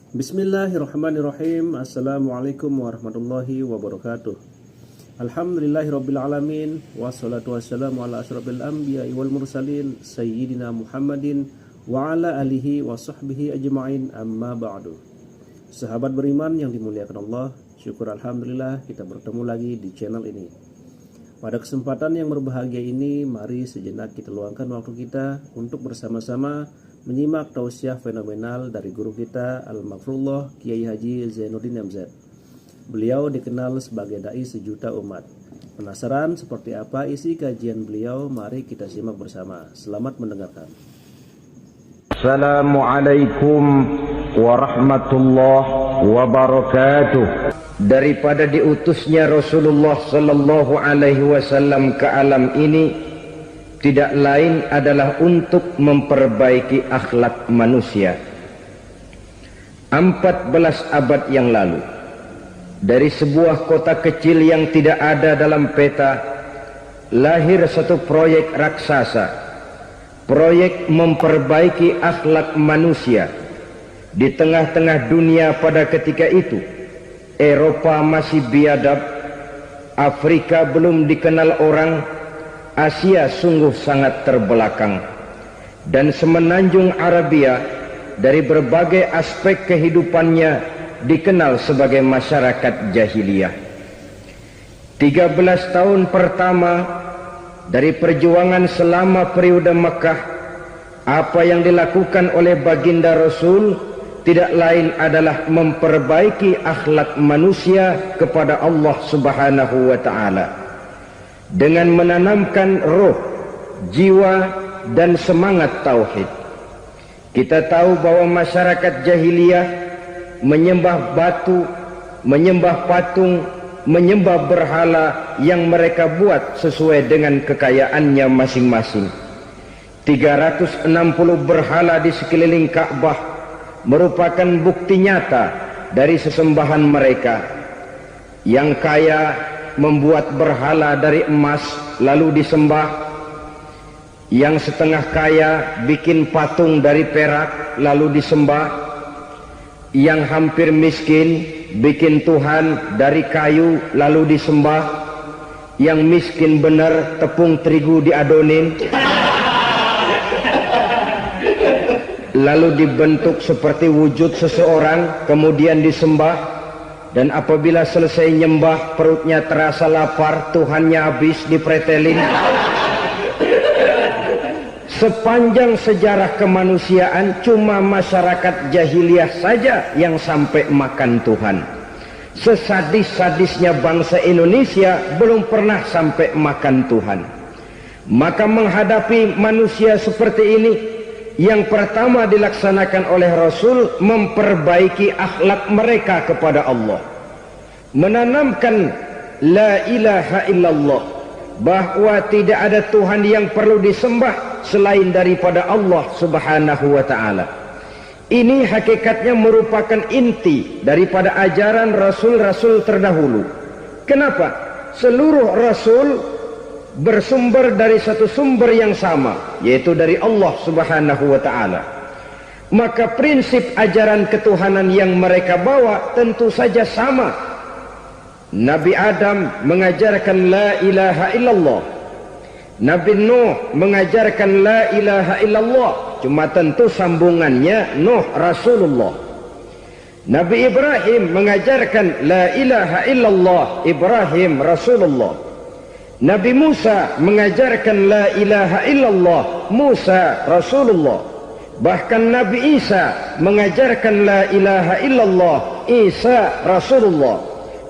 Bismillahirrahmanirrahim. Assalamualaikum warahmatullahi wabarakatuh. Alhamdulillahirrabbilalamin. Wassalatu wassalamu ala asyrafil anbiya'i wal mursalin Sayyidina Muhammadin wa ala alihi wa sahbihi ajma'in, amma ba'du. Sahabat beriman yang dimuliakan Allah, syukur alhamdulillah kita bertemu lagi di channel ini. Pada kesempatan yang berbahagia ini, mari sejenak kita luangkan waktu kita untuk bersama-sama menyimak tausiah fenomenal dari guru kita Al-Maghfurullah Kiai Haji Zainuddin MZ. Beliau dikenal sebagai dai sejuta umat. Penasaran seperti apa isi kajian beliau? Mari kita simak bersama. Selamat mendengarkan. Assalamualaikum warahmatullahi wabarakatuh. Daripada diutusnya Rasulullah sallallahu alaihi wasallam ke alam ini tidak lain adalah untuk memperbaiki akhlak manusia. 14 abad yang lalu, dari sebuah kota kecil yang tidak ada dalam peta, lahir satu proyek raksasa, proyek memperbaiki akhlak manusia. Di tengah-tengah dunia pada ketika itu, Eropa masih biadab, Afrika belum dikenal orang, Asia sungguh sangat terbelakang, dan semenanjung Arabia dari berbagai aspek kehidupannya dikenal sebagai masyarakat jahiliyah. 13 tahun pertama dari perjuangan selama periode Mekah, apa yang dilakukan oleh baginda Rasul tidak lain adalah memperbaiki akhlak manusia kepada Allah Subhanahu wa ta'ala dengan menanamkan roh, jiwa, dan semangat tauhid. Kita tahu bahwa masyarakat jahiliyah menyembah batu, menyembah patung, menyembah berhala yang mereka buat sesuai dengan kekayaannya masing-masing. 360 berhala di sekeliling Ka'bah merupakan bukti nyata dari sesembahan mereka. Yang kaya membuat berhala dari emas lalu disembah, yang setengah kaya bikin patung dari perak lalu disembah, yang hampir miskin bikin Tuhan dari kayu lalu disembah, yang miskin benar tepung terigu diadonin lalu dibentuk seperti wujud seseorang kemudian disembah. Dan apabila selesai nyembah, perutnya terasa lapar, Tuhannya habis dipretelin. Sepanjang sejarah kemanusiaan cuma masyarakat jahiliyah saja yang sampai makan Tuhan. Sesadis-sadisnya bangsa Indonesia belum pernah sampai makan Tuhan. Maka menghadapi manusia seperti ini, yang pertama dilaksanakan oleh Rasul memperbaiki akhlak mereka kepada Allah, menanamkan la ilaha illallah, bahwa tidak ada Tuhan yang perlu disembah selain daripada Allah Subhanahu wa ta'ala. Ini hakikatnya merupakan inti daripada ajaran Rasul-Rasul terdahulu. Kenapa? Seluruh Rasul bersumber dari satu sumber yang sama, yaitu dari Allah Subhanahu wa ta'ala. Maka prinsip ajaran ketuhanan yang mereka bawa tentu saja sama. Nabi Adam mengajarkan la ilaha illallah, Nabi Nuh mengajarkan la ilaha illallah, cuma tentu sambungannya Nuh Rasulullah. Nabi Ibrahim mengajarkan la ilaha illallah, Ibrahim Rasulullah. Nabi Musa mengajarkan la ilaha illallah, Musa Rasulullah. Bahkan Nabi Isa mengajarkan la ilaha illallah, Isa Rasulullah.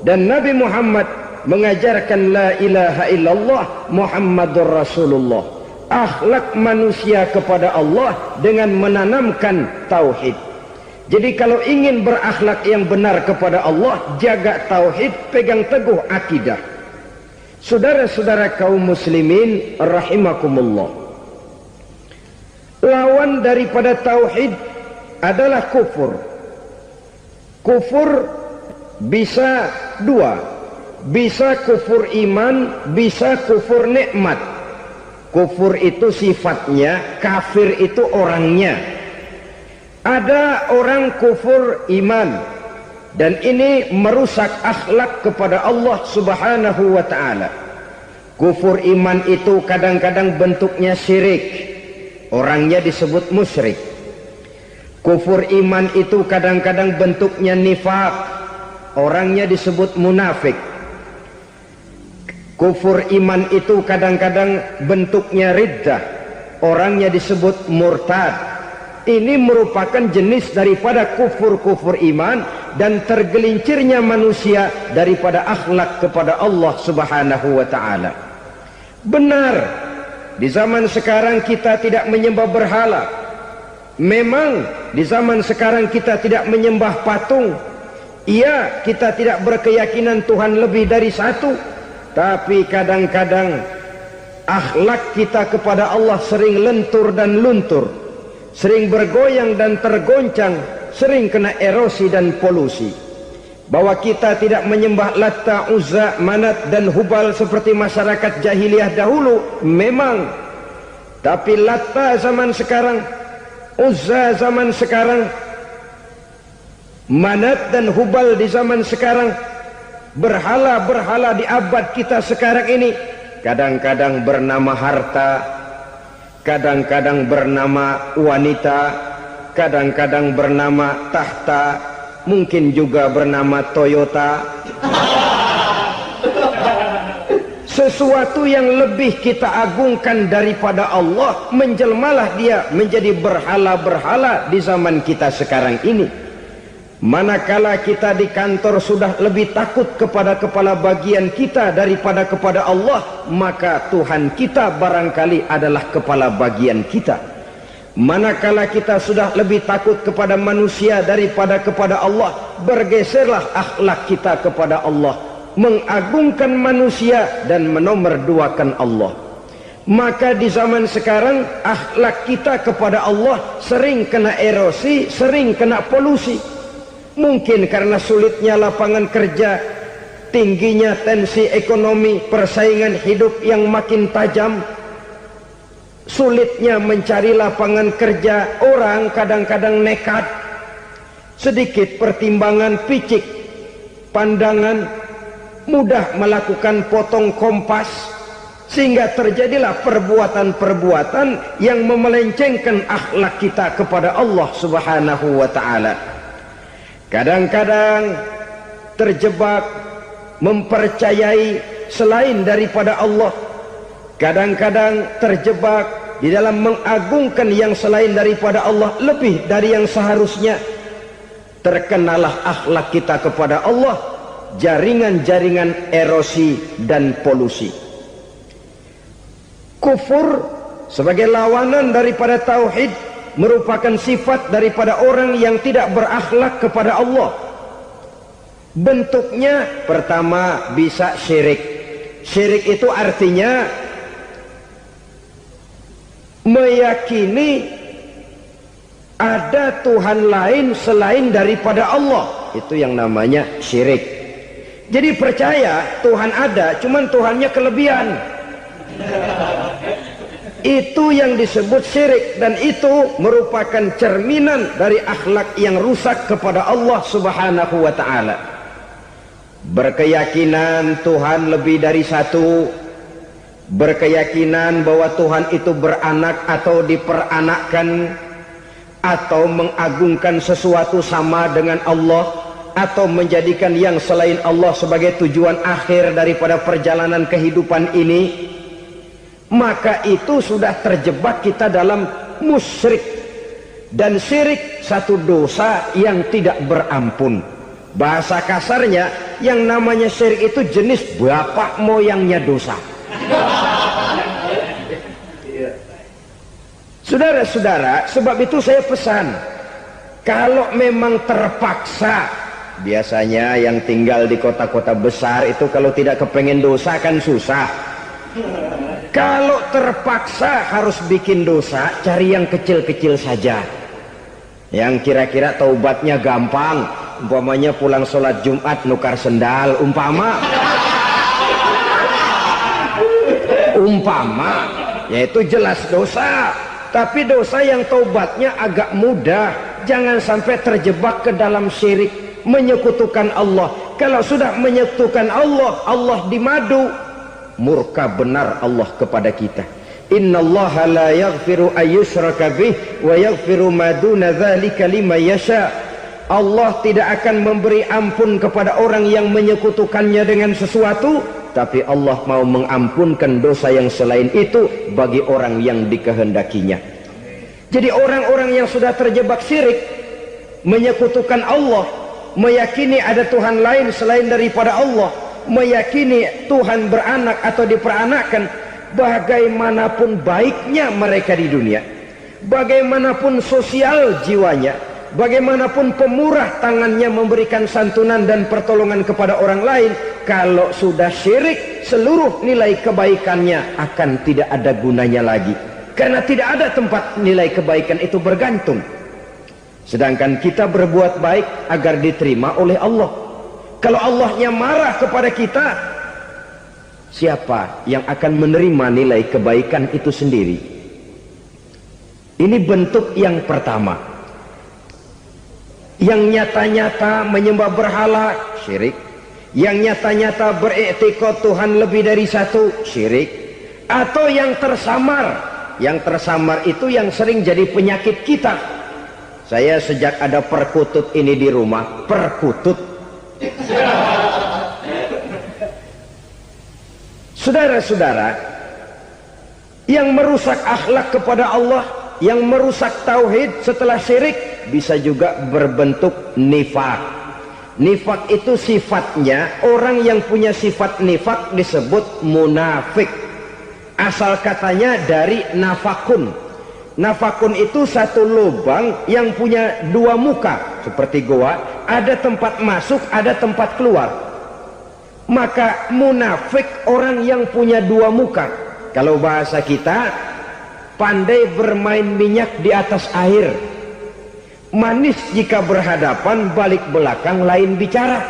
Dan Nabi Muhammad mengajarkan la ilaha illallah, Muhammadur Rasulullah. Akhlak manusia kepada Allah dengan menanamkan tauhid. Jadi kalau ingin berakhlak yang benar kepada Allah, jaga tauhid, pegang teguh akidah. Saudara-saudara kaum muslimin rahimakumullah, lawan daripada tauhid adalah kufur. Kufur bisa dua, bisa kufur iman, bisa kufur nikmat. Kufur itu sifatnya, kafir itu orangnya. Ada orang kufur iman, dan ini merusak akhlak kepada Allah Subhanahu wa ta'ala. Kufur iman itu kadang-kadang bentuknya syirik, orangnya disebut musyrik. Kufur iman itu kadang-kadang bentuknya nifaq, orangnya disebut munafik. Kufur iman itu kadang-kadang bentuknya riddah, orangnya disebut murtad. Ini merupakan jenis daripada kufur-kufur iman dan tergelincirnya manusia daripada akhlak kepada Allah Subhanahu wa ta'ala. Benar, di zaman sekarang kita tidak menyembah berhala. Memang di zaman sekarang kita tidak menyembah patung. Iya, kita tidak berkeyakinan Tuhan lebih dari satu. Tapi kadang-kadang akhlak kita kepada Allah sering lentur dan luntur, sering bergoyang dan tergoncang, sering kena erosi dan polusi. Bahwa kita tidak menyembah Latta, Uzza, Manat dan Hubal seperti masyarakat jahiliyah dahulu, memang. Tapi Latta zaman sekarang, Uzza zaman sekarang, Manat dan Hubal di zaman sekarang, berhala-berhala di abad kita sekarang ini, kadang-kadang bernama harta, kadang-kadang bernama wanita, kadang-kadang bernama tahta, mungkin juga bernama Toyota. Sesuatu yang lebih kita agungkan daripada Allah, menjelmalah dia menjadi berhala-berhala di zaman kita sekarang ini. Manakala kita di kantor sudah lebih takut kepada kepala bagian kita daripada kepada Allah, maka Tuhan kita barangkali adalah kepala bagian kita. Manakala kita sudah lebih takut kepada manusia daripada kepada Allah, bergeserlah akhlak kita kepada Allah, mengagungkan manusia dan menomorduakan Allah. Maka di zaman sekarang akhlak kita kepada Allah sering kena erosi, sering kena polusi. Mungkin karena sulitnya lapangan kerja, tingginya tensi ekonomi, persaingan hidup yang makin tajam, sulitnya mencari lapangan kerja, orang kadang-kadang nekat, sedikit pertimbangan, picik pandangan, mudah melakukan potong kompas, sehingga terjadilah perbuatan-perbuatan yang memelencengkan akhlak kita kepada Allah Subhanahu wa ta'ala. Kadang-kadang terjebak mempercayai selain daripada Allah, kadang-kadang terjebak di dalam mengagungkan yang selain daripada Allah lebih dari yang seharusnya. Terkenalah akhlak kita kepada Allah jaringan-jaringan erosi dan polusi. Kufur sebagai lawanan daripada tauhid merupakan sifat daripada orang yang tidak berakhlak kepada Allah. Bentuknya pertama bisa syirik. Syirik itu artinya meyakini ada Tuhan lain selain daripada Allah. Itu yang namanya syirik. Jadi percaya Tuhan ada, cuman Tuhannya kelebihan. Itu yang disebut syirik, dan itu merupakan cerminan dari akhlak yang rusak kepada Allah Subhanahu wa ta'ala. Berkeyakinan Tuhan lebih dari satu, berkeyakinan bahwa Tuhan itu beranak atau diperanakkan, atau mengagungkan sesuatu sama dengan Allah, atau menjadikan yang selain Allah sebagai tujuan akhir daripada perjalanan kehidupan ini, maka itu sudah terjebak kita dalam musyrik. Dan syirik satu dosa yang tidak berampun. Bahasa kasarnya, yang namanya syirik itu jenis bapak moyangnya dosa. Saudara-saudara, sebab itu saya pesan, kalau memang terpaksa, biasanya yang tinggal di kota-kota besar itu kalau tidak kepengen dosa kan susah. Kalau terpaksa harus bikin dosa, cari yang kecil-kecil saja, yang kira-kira taubatnya gampang. Umpamanya pulang sholat Jumat nukar sendal, umpama yaitu jelas dosa. Tapi dosa yang taubatnya agak mudah, jangan sampai terjebak ke dalam syirik, menyekutukan Allah. Kalau sudah menyekutukan Allah, Allah dimadu, murka benar Allah kepada kita. Innallaha la yaghfiru ayyushraka bih wa yaghfiru ma duna dzalika liman yasha. Allah tidak akan memberi ampun kepada orang yang menyekutukannya dengan sesuatu, tapi Allah mau mengampunkan dosa yang selain itu bagi orang yang dikehendakinya. Jadi orang-orang yang sudah terjebak syirik, menyekutukan Allah, meyakini ada Tuhan lain selain daripada Allah, meyakini Tuhan beranak atau diperanakkan, bagaimanapun baiknya mereka di dunia, bagaimanapun sosial jiwanya, bagaimanapun pemurah tangannya memberikan santunan dan pertolongan kepada orang lain, kalau sudah syirik, seluruh nilai kebaikannya akan tidak ada gunanya lagi, karena tidak ada tempat nilai kebaikan itu bergantung. Sedangkan kita berbuat baik agar diterima oleh Allah. Kalau Allahnya marah kepada kita, siapa yang akan menerima nilai kebaikan itu sendiri? Ini bentuk yang pertama. Yang nyata-nyata menyembah berhala, syirik. Yang nyata-nyata beriktikad Tuhan lebih dari satu, syirik. Atau yang tersamar. Yang tersamar itu yang sering jadi penyakit kita. Saya sejak ada perkutut ini di rumah, perkutut. Saudara-saudara, yang merusak akhlak kepada Allah, yang merusak tauhid setelah syirik, bisa juga berbentuk nifak. Nifak itu sifatnya, orang yang punya sifat nifak disebut munafik. Asal katanya dari nafakun. Nafakun itu satu lubang yang punya dua muka, seperti goa, ada tempat masuk, ada tempat keluar. Maka munafik orang yang punya dua muka. Kalau bahasa kita, pandai bermain minyak di atas air, manis jika berhadapan, balik belakang lain bicara.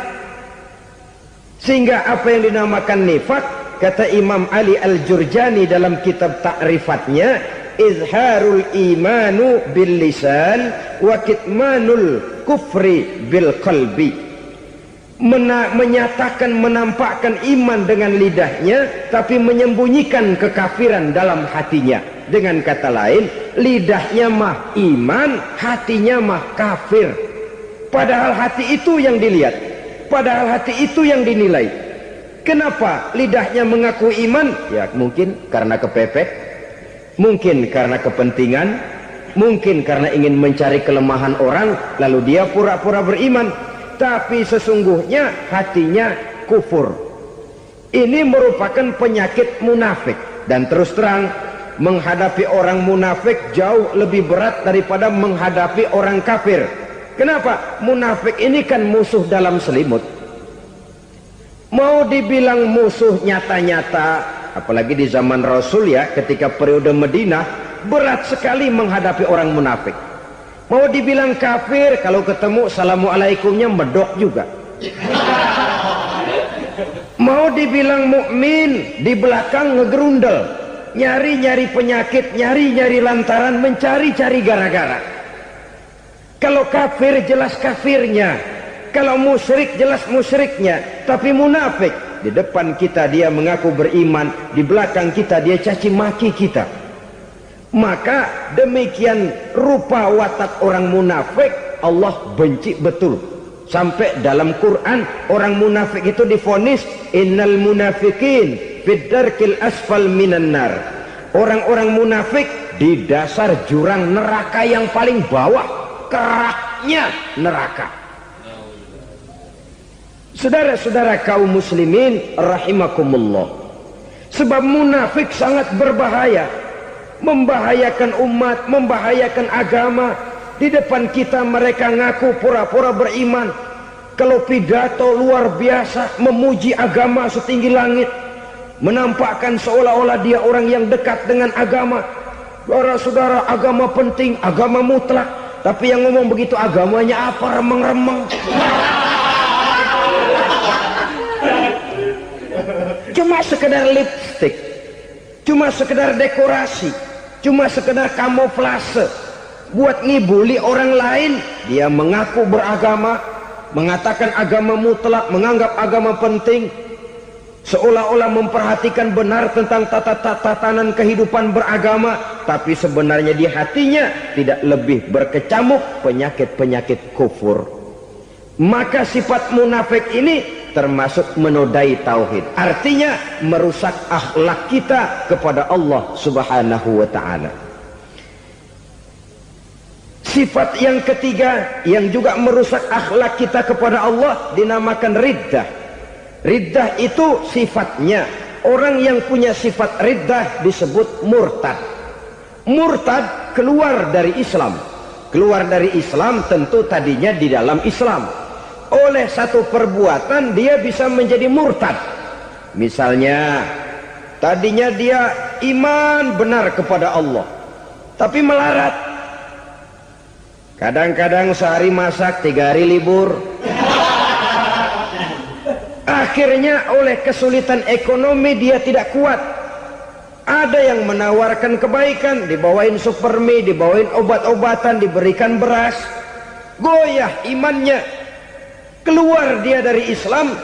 Sehingga apa yang dinamakan nifak, kata Imam Ali Al-Jurjani dalam kitab ta'rifatnya, izharul imanu bil lisan wa kitmanul kufri bil qalbi. Menyatakan, menampakkan iman dengan lidahnya, tapi menyembunyikan kekafiran dalam hatinya. Dengan kata lain, lidahnya mah iman, hatinya mah kafir. Padahal hati itu yang dilihat, padahal hati itu yang dinilai. Kenapa lidahnya mengaku iman? Ya mungkin karena kepepet, mungkin karena kepentingan, mungkin karena ingin mencari kelemahan orang, lalu dia pura-pura beriman, tapi sesungguhnya hatinya kufur. Ini merupakan penyakit munafik. Dan terus terang, menghadapi orang munafik jauh lebih berat daripada menghadapi orang kafir. Kenapa? Munafik ini kan musuh dalam selimut. Mau dibilang musuh nyata-nyata, apalagi di zaman Rasul ya, ketika periode Madinah, berat sekali menghadapi orang munafik. Mau dibilang kafir, kalau ketemu assalamualaikumnya medok juga. Mau dibilang mukmin, di belakang ngegerundel, nyari-nyari penyakit, nyari-nyari lantaran, mencari-cari gara-gara. Kalau kafir jelas kafirnya, kalau musyrik jelas musyriknya. Tapi munafik, di depan kita dia mengaku beriman, di belakang kita dia caci maki kita. Maka demikian rupa watak orang munafik, Allah benci betul. Sampai dalam Quran orang munafik itu divonis innal munafikin fid darkil asfal minan nar. Orang-orang munafik di dasar jurang neraka yang paling bawah, keraknya neraka. Saudara-saudara kaum muslimin rahimakumullah, sebab munafik sangat berbahaya, membahayakan umat, membahayakan agama. Di depan kita mereka ngaku pura-pura beriman, kalau pidato luar biasa, memuji agama setinggi langit, menampakkan seolah-olah dia orang yang dekat dengan agama. Saudara-saudara, agama penting, agama mutlak, tapi yang ngomong begitu agamanya apa, remeng-remeng. Cuma sekedar lipstick, cuma sekedar dekorasi, cuma sekedar kamuflase. buat ngibuli orang lain. Dia mengaku beragama, mengatakan agama mutlak, menganggap agama penting, seolah-olah memperhatikan benar tentang tatanan kehidupan beragama, tapi sebenarnya di hatinya tidak lebih berkecamuk penyakit-penyakit kufur. Maka sifat munafik ini termasuk menodai tauhid, artinya merusak akhlak kita kepada Allah Subhanahu wa ta'ala. Sifat yang ketiga yang juga merusak akhlak kita kepada Allah dinamakan riddah. Riddah itu sifatnya, orang yang punya sifat riddah disebut murtad. Murtad keluar dari Islam. Keluar dari Islam tentu tadinya di dalam Islam. Oleh satu perbuatan dia bisa menjadi murtad. Misalnya tadinya dia iman benar kepada Allah, tapi melarat. Kadang-kadang sehari masak, 3 hari libur. Akhirnya oleh kesulitan ekonomi dia tidak kuat. Ada yang menawarkan kebaikan, dibawain supermi, dibawain obat-obatan, diberikan beras. Goyah imannya. Keluar dia dari Islam,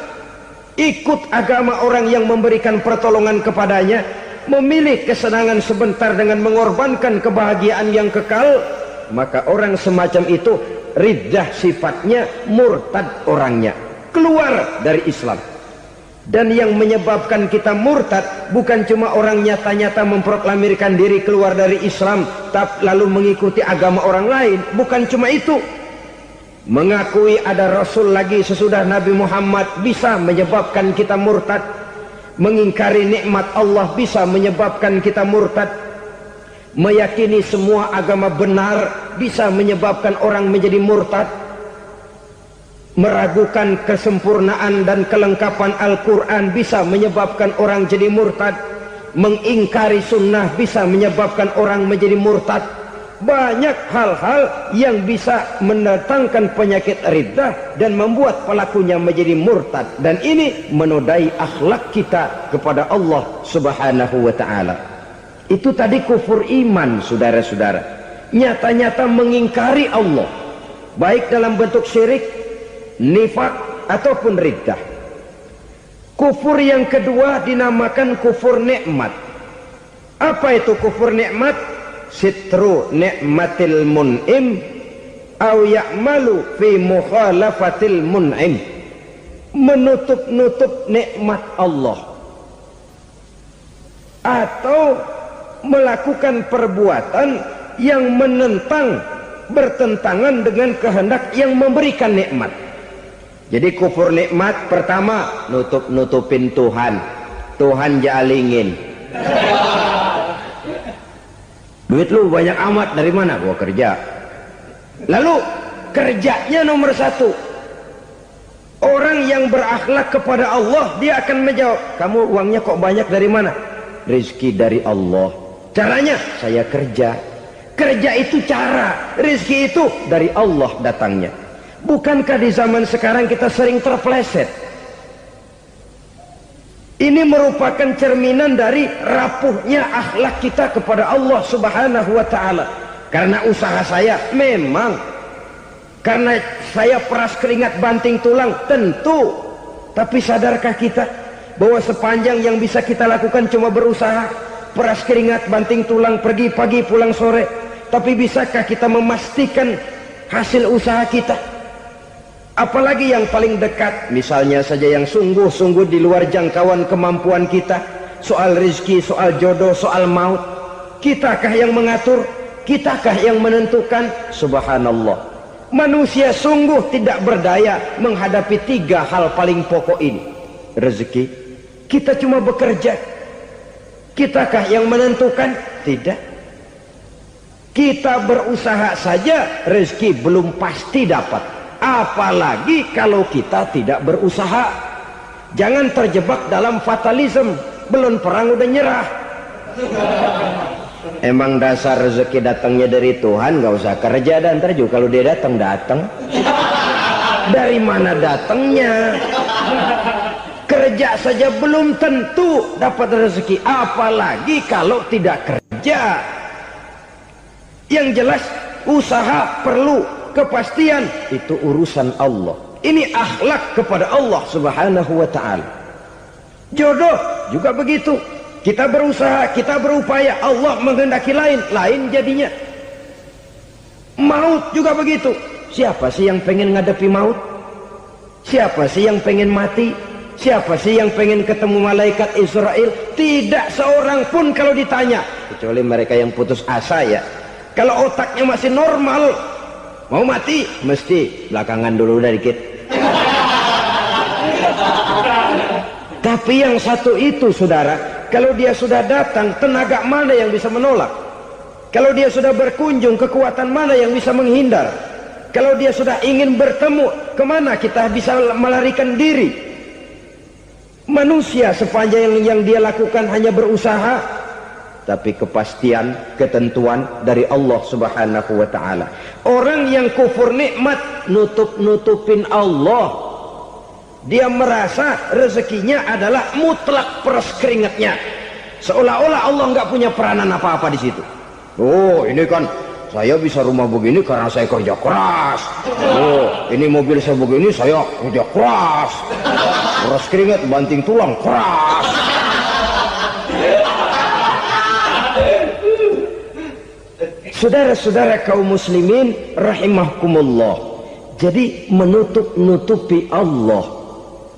ikut agama orang yang memberikan pertolongan kepadanya, memilih kesenangan sebentar dengan mengorbankan kebahagiaan yang kekal. Maka orang semacam itu riddah sifatnya, murtad orangnya, keluar dari Islam. Dan yang menyebabkan kita murtad bukan cuma orang nyata-nyata memproklamirkan diri keluar dari Islam tapi lalu mengikuti agama orang lain, bukan cuma itu. Mengakui ada Rasul lagi sesudah Nabi Muhammad bisa menyebabkan kita murtad. Mengingkari nikmat Allah bisa menyebabkan kita murtad. Meyakini semua agama benar bisa menyebabkan orang menjadi murtad. Meragukan kesempurnaan dan kelengkapan Al-Quran bisa menyebabkan orang jadi murtad. Mengingkari sunnah bisa menyebabkan orang menjadi murtad. Banyak hal-hal yang bisa mendatangkan penyakit riddah dan membuat pelakunya menjadi murtad. Dan ini menodai akhlak kita kepada Allah Subhanahu wa ta'ala. Itu tadi kufur iman, saudara-saudara. Nyata-nyata mengingkari Allah, baik dalam bentuk syirik, nifak, ataupun riddah. Kufur yang kedua dinamakan kufur nikmat. Apa itu kufur nikmat? Sitru nikmatil mun'im au ya'malu fi mukhalafatil mun'im. Menutup-nutup nikmat Allah, atau melakukan perbuatan yang menentang, bertentangan dengan kehendak yang memberikan nikmat. Jadi kufur nikmat pertama, nutup-nutupin Tuhan. Tuhan jalingin. Duit lu banyak amat, dari mana? Gua kerja. Lalu kerjanya nomor 1. Orang yang berakhlak kepada Allah, dia akan menjawab, kamu uangnya kok banyak, dari mana? Rezeki dari Allah. Caranya, saya kerja. Kerja itu cara, rezeki itu dari Allah datangnya. Bukankah di zaman sekarang kita sering terpeleset? Ini merupakan cerminan dari rapuhnya akhlak kita kepada Allah Subhanahu wa ta'ala. Karena usaha saya memang, karena saya peras keringat banting tulang, tentu. Tapi sadarkah kita bahwa sepanjang yang bisa kita lakukan cuma berusaha, peras keringat, banting tulang, pergi pagi pulang sore. Tapi bisakah kita memastikan hasil usaha kita? Apalagi yang paling dekat, misalnya saja yang sungguh-sungguh di luar jangkauan kemampuan kita, soal rezeki, soal jodoh, soal maut. Kitakah yang mengatur? Kitakah yang menentukan? Subhanallah. Manusia sungguh tidak berdaya menghadapi 3 hal paling pokok ini. Rezeki, kita cuma bekerja. Kitakah yang menentukan? Tidak. Kita berusaha saja rezeki belum pasti dapat, apalagi kalau kita tidak berusaha. Jangan terjebak dalam fatalisme, belum perang udah nyerah. Emang dasar rezeki datangnya dari Tuhan, gak usah kerja, dan ntar juga kalau dia datang. Dari mana datangnya? Kerja saja belum tentu dapat rezeki, apalagi kalau tidak kerja. Yang jelas usaha perlu, kepastian itu urusan Allah. Ini akhlak kepada Allah Subhanahu wa ta'ala. Jodoh juga begitu. Kita berusaha, kita berupaya, Allah menghendaki lain, lain jadinya. Maut juga begitu. Siapa sih yang pengen ngadepi maut? Siapa sih yang pengen mati? Siapa sih yang pengen ketemu malaikat Israel? Tidak seorang pun kalau ditanya, kecuali mereka yang putus asa ya. Kalau otaknya masih normal, mau mati mesti belakangan dulu udah dikit. Tapi yang satu itu saudara, kalau dia sudah datang, tenaga mana yang bisa menolak? Kalau dia sudah berkunjung, kekuatan mana yang bisa menghindar? Kalau dia sudah ingin bertemu, kemana kita bisa melarikan diri? Manusia sepanjang yang dia lakukan hanya berusaha, tapi kepastian, ketentuan dari Allah Subhanahu wa ta'ala. Orang yang kufur nikmat, nutupin Allah. Dia merasa rezekinya adalah mutlak peras keringatnya, seolah-olah Allah nggak punya peranan apa-apa di situ. Oh, ini kan saya bisa rumah begini karena saya kerja keras. Oh, ini mobil saya begini saya kerja keras. Peras keringat, banting tulang, keras. Saudara-saudara kaum muslimin rahimahkumullah, jadi menutupi Allah.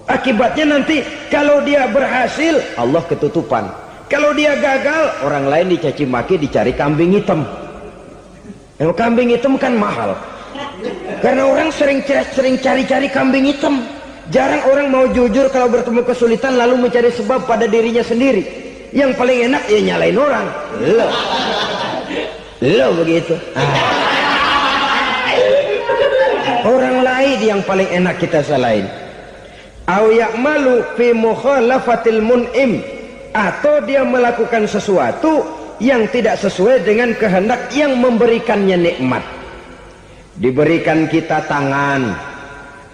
Akibatnya nanti kalau dia berhasil, Allah ketutupan. Kalau dia gagal, orang lain dicaci maki, dicari kambing hitam. Yang kambing hitam kan mahal, karena orang sering cari-cari kambing hitam. Jarang orang mau jujur kalau bertemu kesulitan lalu mencari sebab pada dirinya sendiri. Yang paling enak ya nyalain orang. Lo begitu. Orang lain yang paling enak kita salahin. Au ya'malu fi mukhalafatil mun'im, atau dia melakukan sesuatu yang tidak sesuai dengan kehendak yang memberikannya nikmat. Diberikan kita tangan,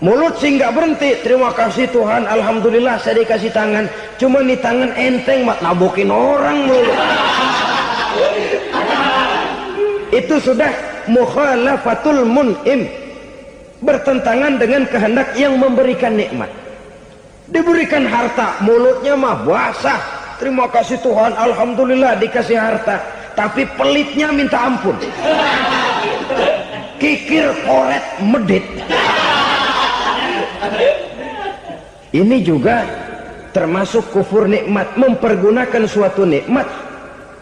mulut sih nggak berhenti, terima kasih Tuhan, alhamdulillah saya dikasih tangan. Cuma nih tangan enteng mat nabokin orang mulu. Itu sudah mukhalafatul mun'im, bertentangan dengan kehendak yang memberikan nikmat. Diberikan harta, mulutnya mah basah, terima kasih Tuhan, alhamdulillah dikasih harta, tapi pelitnya minta ampun, kikir koret medit. Ini juga termasuk kufur nikmat, mempergunakan suatu nikmat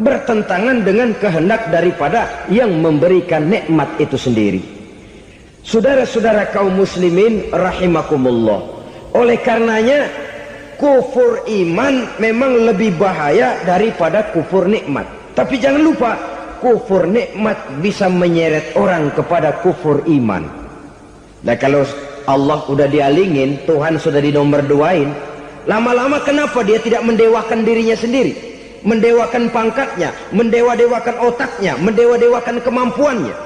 bertentangan dengan kehendak daripada yang memberikan nikmat itu sendiri. Saudara-saudara kaum muslimin rahimakumullah, oleh karenanya kufur iman memang lebih bahaya daripada kufur nikmat. Tapi jangan lupa, kufur nikmat bisa menyeret orang kepada kufur iman. Nah kalau Allah udah dialingin, Tuhan sudah dinomor duain, lama-lama kenapa dia tidak mendewakan dirinya sendiri, mendewakan pangkatnya, mendewa-dewakan otaknya, mendewa-dewakan kemampuannya?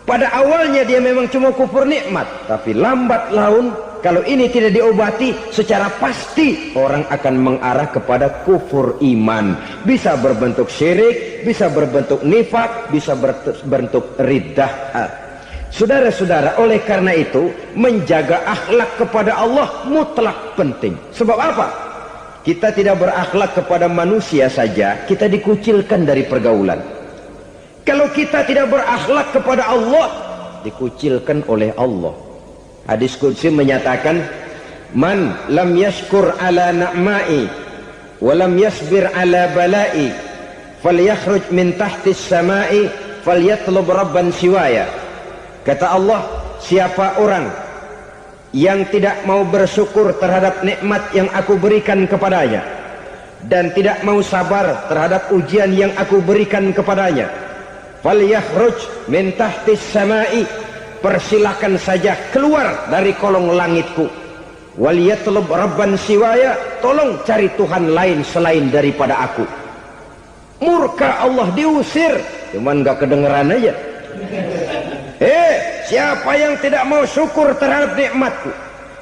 Pada awalnya dia memang cuma kufur nikmat, tapi lambat laun kalau ini tidak diobati secara pasti, orang akan mengarah kepada kufur iman. Bisa berbentuk syirik, bisa berbentuk nifak, bisa berbentuk riddah. Saudara-saudara, oleh karena itu menjaga akhlak kepada Allah mutlak penting. Sebab apa? Kita tidak berakhlak kepada manusia saja, kita dikucilkan dari pergaulan. Kalau kita tidak berakhlak kepada Allah, dikucilkan oleh Allah. Hadis qudsi menyatakan, man lam yashkur ala na'mai wa lam yasbir ala balai falyakhruj min tahtis samai falyatlub rabban siwaya. Kata Allah, siapa orang yang tidak mau bersyukur terhadap nikmat yang aku berikan kepadanya dan tidak mau sabar terhadap ujian yang aku berikan kepadanya, falyakhruj min tahtis samai, persilahkan saja keluar dari kolong langitku, waliyatlub rabban siwaya, tolong cari Tuhan lain selain daripada aku. Murka Allah, diusir, cuman gak kedengeran aja. Siapa yang tidak mau syukur terhadap nikmatku,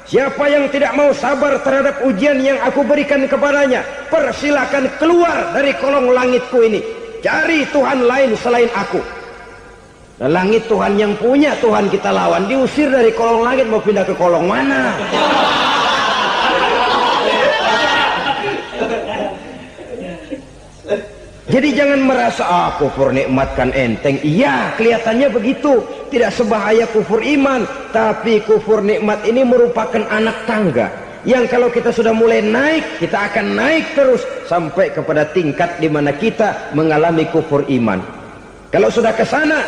siapa yang tidak mau sabar terhadap ujian yang aku berikan kepadanya, persilahkan keluar dari kolong langitku ini, cari Tuhan lain selain aku. Nah, langit Tuhan yang punya, Tuhan kita lawan, diusir dari kolong langit, mau pindah ke kolong mana? Jadi jangan merasa kufur nikmat kan enteng. Iya, kelihatannya begitu, tidak sebahaya kufur iman. Tapi kufur nikmat ini merupakan anak tangga yang kalau kita sudah mulai naik, kita akan naik terus sampai kepada tingkat di mana kita mengalami kufur iman. Kalau sudah ke sana,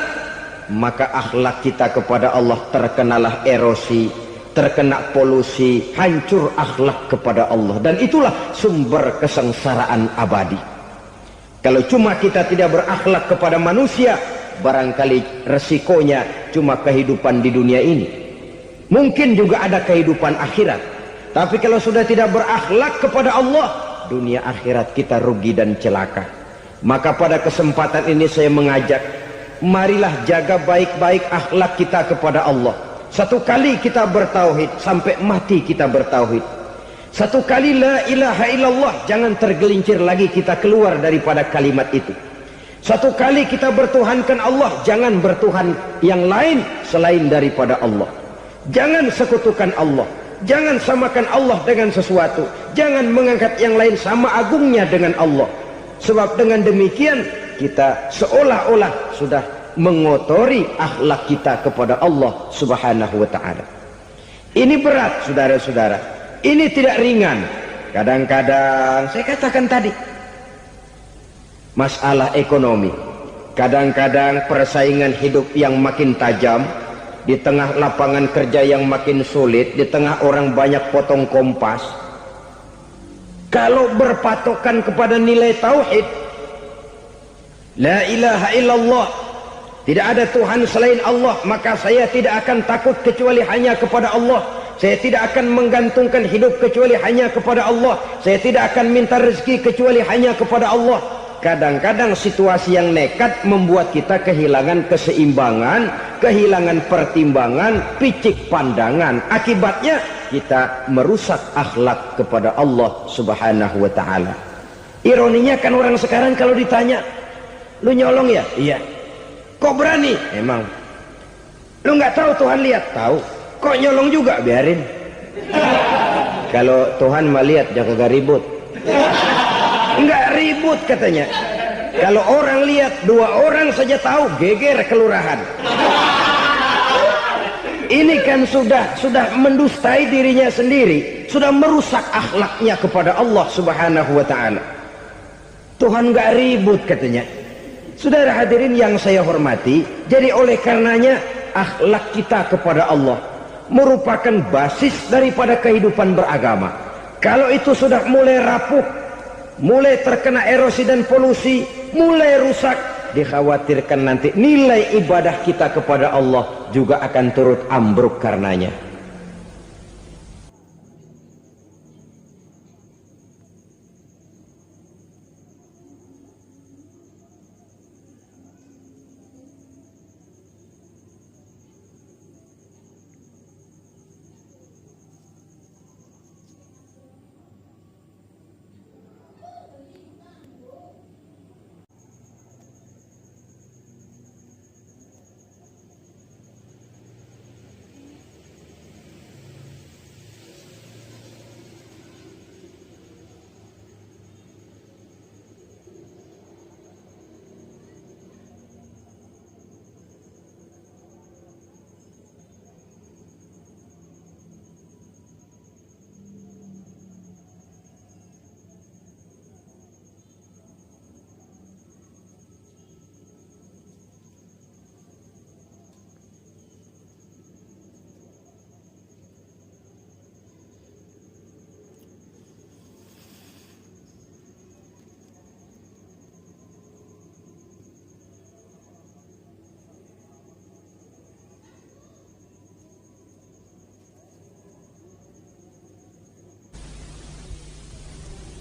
maka akhlak kita kepada Allah terkenalah erosi, terkena polusi, hancur akhlak kepada Allah, dan itulah sumber kesengsaraan abadi. Kalau cuma kita tidak berakhlak kepada manusia, barangkali resikonya cuma kehidupan di dunia ini. Mungkin juga ada kehidupan akhirat. Tapi kalau sudah tidak berakhlak kepada Allah, dunia akhirat kita rugi dan celaka. Maka pada kesempatan ini saya mengajak, marilah jaga baik-baik akhlak kita kepada Allah. Satu kali kita bertauhid, sampai mati kita bertauhid. Satu kali la ilaha illallah, jangan tergelincir lagi kita keluar daripada kalimat itu. Satu kali kita bertuhankan Allah, jangan bertuhan yang lain selain daripada Allah. Jangan sekutukan Allah, jangan samakan Allah dengan sesuatu, jangan mengangkat yang lain sama agungnya dengan Allah. Sebab dengan demikian kita seolah-olah sudah mengotori akhlak kita kepada Allah Subhanahu wa ta'ala. Ini berat, saudara-saudara. Ini tidak ringan. Kadang-kadang saya katakan tadi, masalah ekonomi, kadang-kadang persaingan hidup yang makin tajam, di tengah lapangan kerja yang makin sulit, di tengah orang banyak potong kompas. Kalau berpatokan kepada nilai tauhid, la ilaha illallah, tidak ada Tuhan selain Allah, maka saya tidak akan takut kecuali hanya kepada Allah. Saya tidak akan menggantungkan hidup kecuali hanya kepada Allah. Saya tidak akan minta rezeki kecuali hanya kepada Allah. Kadang-kadang situasi yang nekat membuat kita kehilangan keseimbangan, kehilangan pertimbangan, picik pandangan. Akibatnya kita merusak akhlak kepada Allah Subhanahu wa ta'ala. Ironinya kan orang sekarang kalau ditanya, lu nyolong ya? Iya. Kok berani? Emang. Lu nggak tahu Tuhan lihat? Tahu. Kok nyolong juga? Biarin. Kalau Tuhan mah lihat, jangan gak ribut. Enggak ribut katanya. Kalau orang lihat, 2 orang saja tahu, geger kelurahan. Ini kan sudah mendustai dirinya sendiri, sudah merusak akhlaknya kepada Allah Subhanahu wa ta'ala. Tuhan gak ribut katanya. Saudara hadirin yang saya hormati, jadi oleh karenanya akhlak kita kepada Allah merupakan basis daripada kehidupan beragama. Kalau itu sudah mulai rapuh, mulai terkena erosi dan polusi, mulai rusak, dikhawatirkan nanti nilai ibadah kita kepada Allah juga akan turut ambruk karenanya.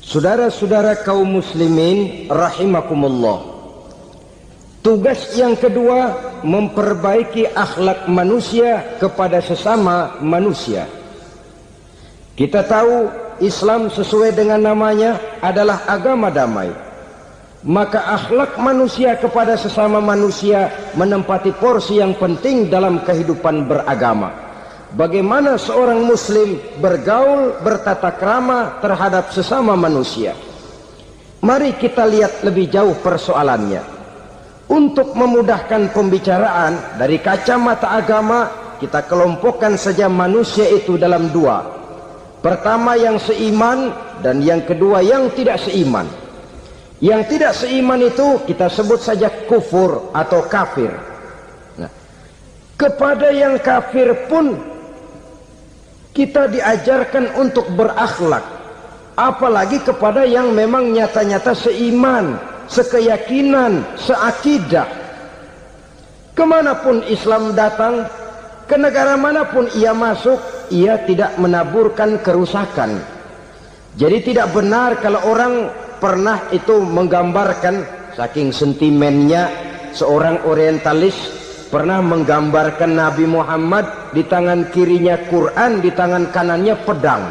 Saudara-saudara kaum muslimin rahimakumullah, tugas yang kedua memperbaiki akhlak manusia kepada sesama manusia. Kita tahu Islam sesuai dengan namanya adalah agama damai. maka akhlak manusia kepada sesama manusia menempati porsi yang penting dalam kehidupan beragama. Bagaimana seorang muslim bergaul bertata krama terhadap sesama manusia. Mari kita lihat lebih jauh persoalannya. Untuk memudahkan pembicaraan dari kacamata agama, kita kelompokkan saja manusia itu dalam dua. Pertama yang seiman dan yang kedua yang tidak seiman. Yang tidak seiman itu kita sebut saja kufur atau kafir. Nah, kepada yang kafir pun kita diajarkan untuk berakhlak, apalagi kepada yang memang nyata-nyata seiman, sekeyakinan, seakidah. Kemanapun Islam datang, ke negara manapun ia masuk, ia tidak menaburkan kerusakan. Jadi tidak benar kalau orang pernah itu menggambarkan, saking sentimennya seorang orientalis pernah menggambarkan Nabi Muhammad di tangan kirinya Quran, di tangan kanannya pedang,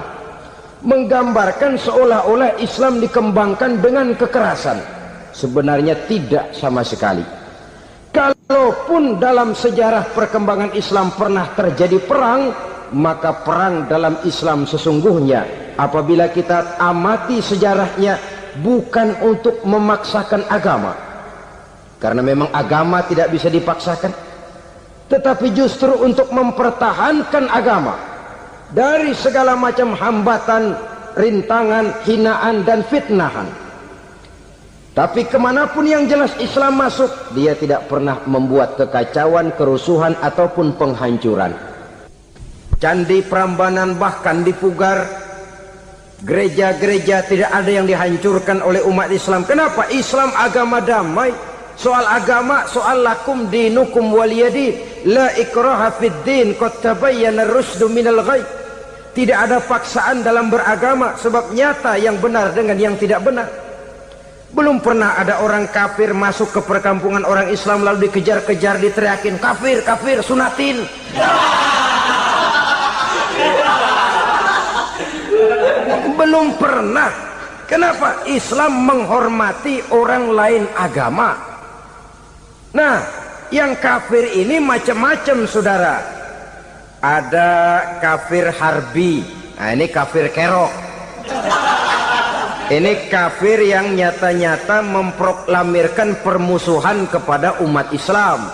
menggambarkan seolah-olah Islam dikembangkan dengan kekerasan. Sebenarnya tidak sama sekali. Kalaupun dalam sejarah perkembangan Islam pernah terjadi perang, maka perang dalam Islam sesungguhnya apabila kita amati sejarahnya bukan untuk memaksakan agama, karena memang agama tidak bisa dipaksakan, tetapi justru untuk mempertahankan agama dari segala macam hambatan, rintangan, hinaan dan fitnahan. Tapi kemanapun yang jelas Islam masuk, dia tidak pernah membuat kekacauan, kerusuhan ataupun penghancuran. Candi Prambanan bahkan dipugar, gereja-gereja tidak ada yang dihancurkan oleh umat Islam. Kenapa? Islam agama damai. Soal agama, soal lakum dinukum waliyadin, la ikraha fid din, qad tabayyana ar-rusdu minal ghayy. Tidak ada paksaan dalam beragama, sebab nyata yang benar dengan yang tidak benar. Belum pernah ada orang kafir masuk ke perkampungan orang Islam lalu dikejar-kejar, diteriakin kafir, kafir, sunatin. Belum pernah. Kenapa? Islam menghormati orang lain agama. Nah, yang kafir ini macam-macam, saudara. Ada kafir harbi. Nah, ini kafir kerok. Ini kafir yang nyata-nyata memproklamirkan permusuhan kepada umat Islam,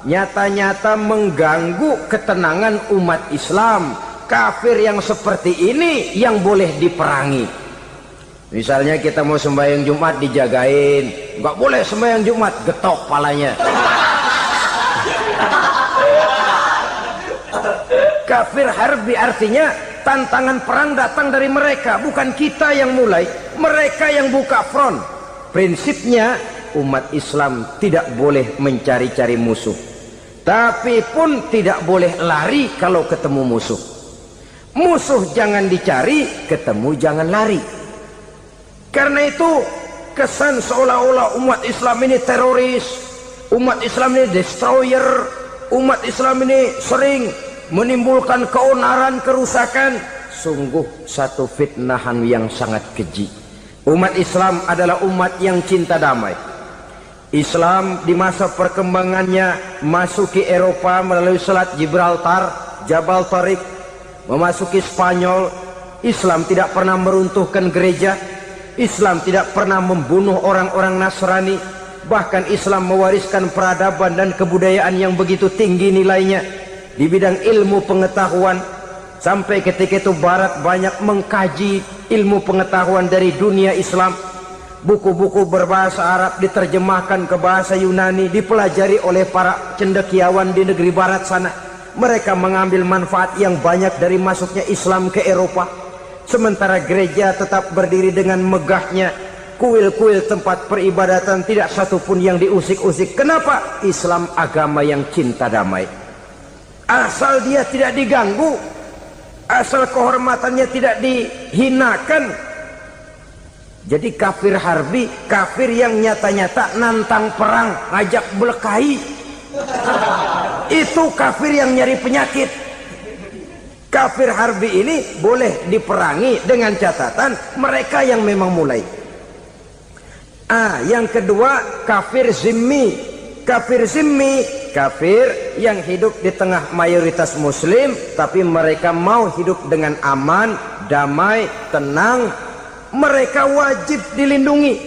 nyata-nyata mengganggu ketenangan umat Islam. Kafir yang seperti ini yang boleh diperangi. Misalnya kita mau sembahyang Jumat dijagain, nggak boleh sembahyang Jumat, getok palanya. Kafir harbi artinya tantangan perang datang dari mereka, bukan kita yang mulai, mereka yang buka front. Prinsipnya umat Islam tidak boleh mencari-cari musuh, tapi pun tidak boleh lari kalau ketemu musuh. Musuh jangan dicari, ketemu jangan lari. Karena itu kesan seolah-olah umat Islam ini teroris, umat Islam ini destroyer, umat Islam ini sering menimbulkan keonaran, kerusakan. Sungguh satu fitnahan yang sangat keji. Umat Islam adalah umat yang cinta damai. Islam di masa perkembangannya masuki Eropa melalui Selat Gibraltar, Jabal Tariq, memasuki Spanyol. Islam tidak pernah meruntuhkan gereja. Islam tidak pernah membunuh orang-orang Nasrani. Bahkan Islam mewariskan peradaban dan kebudayaan yang begitu tinggi nilainya di bidang ilmu pengetahuan. Sampai ketika itu Barat banyak mengkaji ilmu pengetahuan dari dunia Islam. Buku-buku berbahasa Arab diterjemahkan ke bahasa Yunani, dipelajari oleh para cendekiawan di negeri Barat sana. Mereka mengambil manfaat yang banyak dari masuknya Islam ke Eropa. Sementara gereja tetap berdiri dengan megahnya. Kuil-kuil tempat peribadatan tidak satupun yang diusik-usik. Kenapa? Islam agama yang cinta damai. Asal dia tidak diganggu, asal kehormatannya tidak dihinakan. Jadi kafir harbi, kafir yang nyata-nyata nantang perang, ngajak berkelahi. Itu kafir yang nyari penyakit. Kafir harbi ini boleh diperangi dengan catatan mereka yang memang mulai. Yang kedua kafir zimmi. Kafir zimmi, kafir yang hidup di tengah mayoritas muslim, tapi mereka mau hidup dengan aman, damai, tenang. Mereka wajib dilindungi.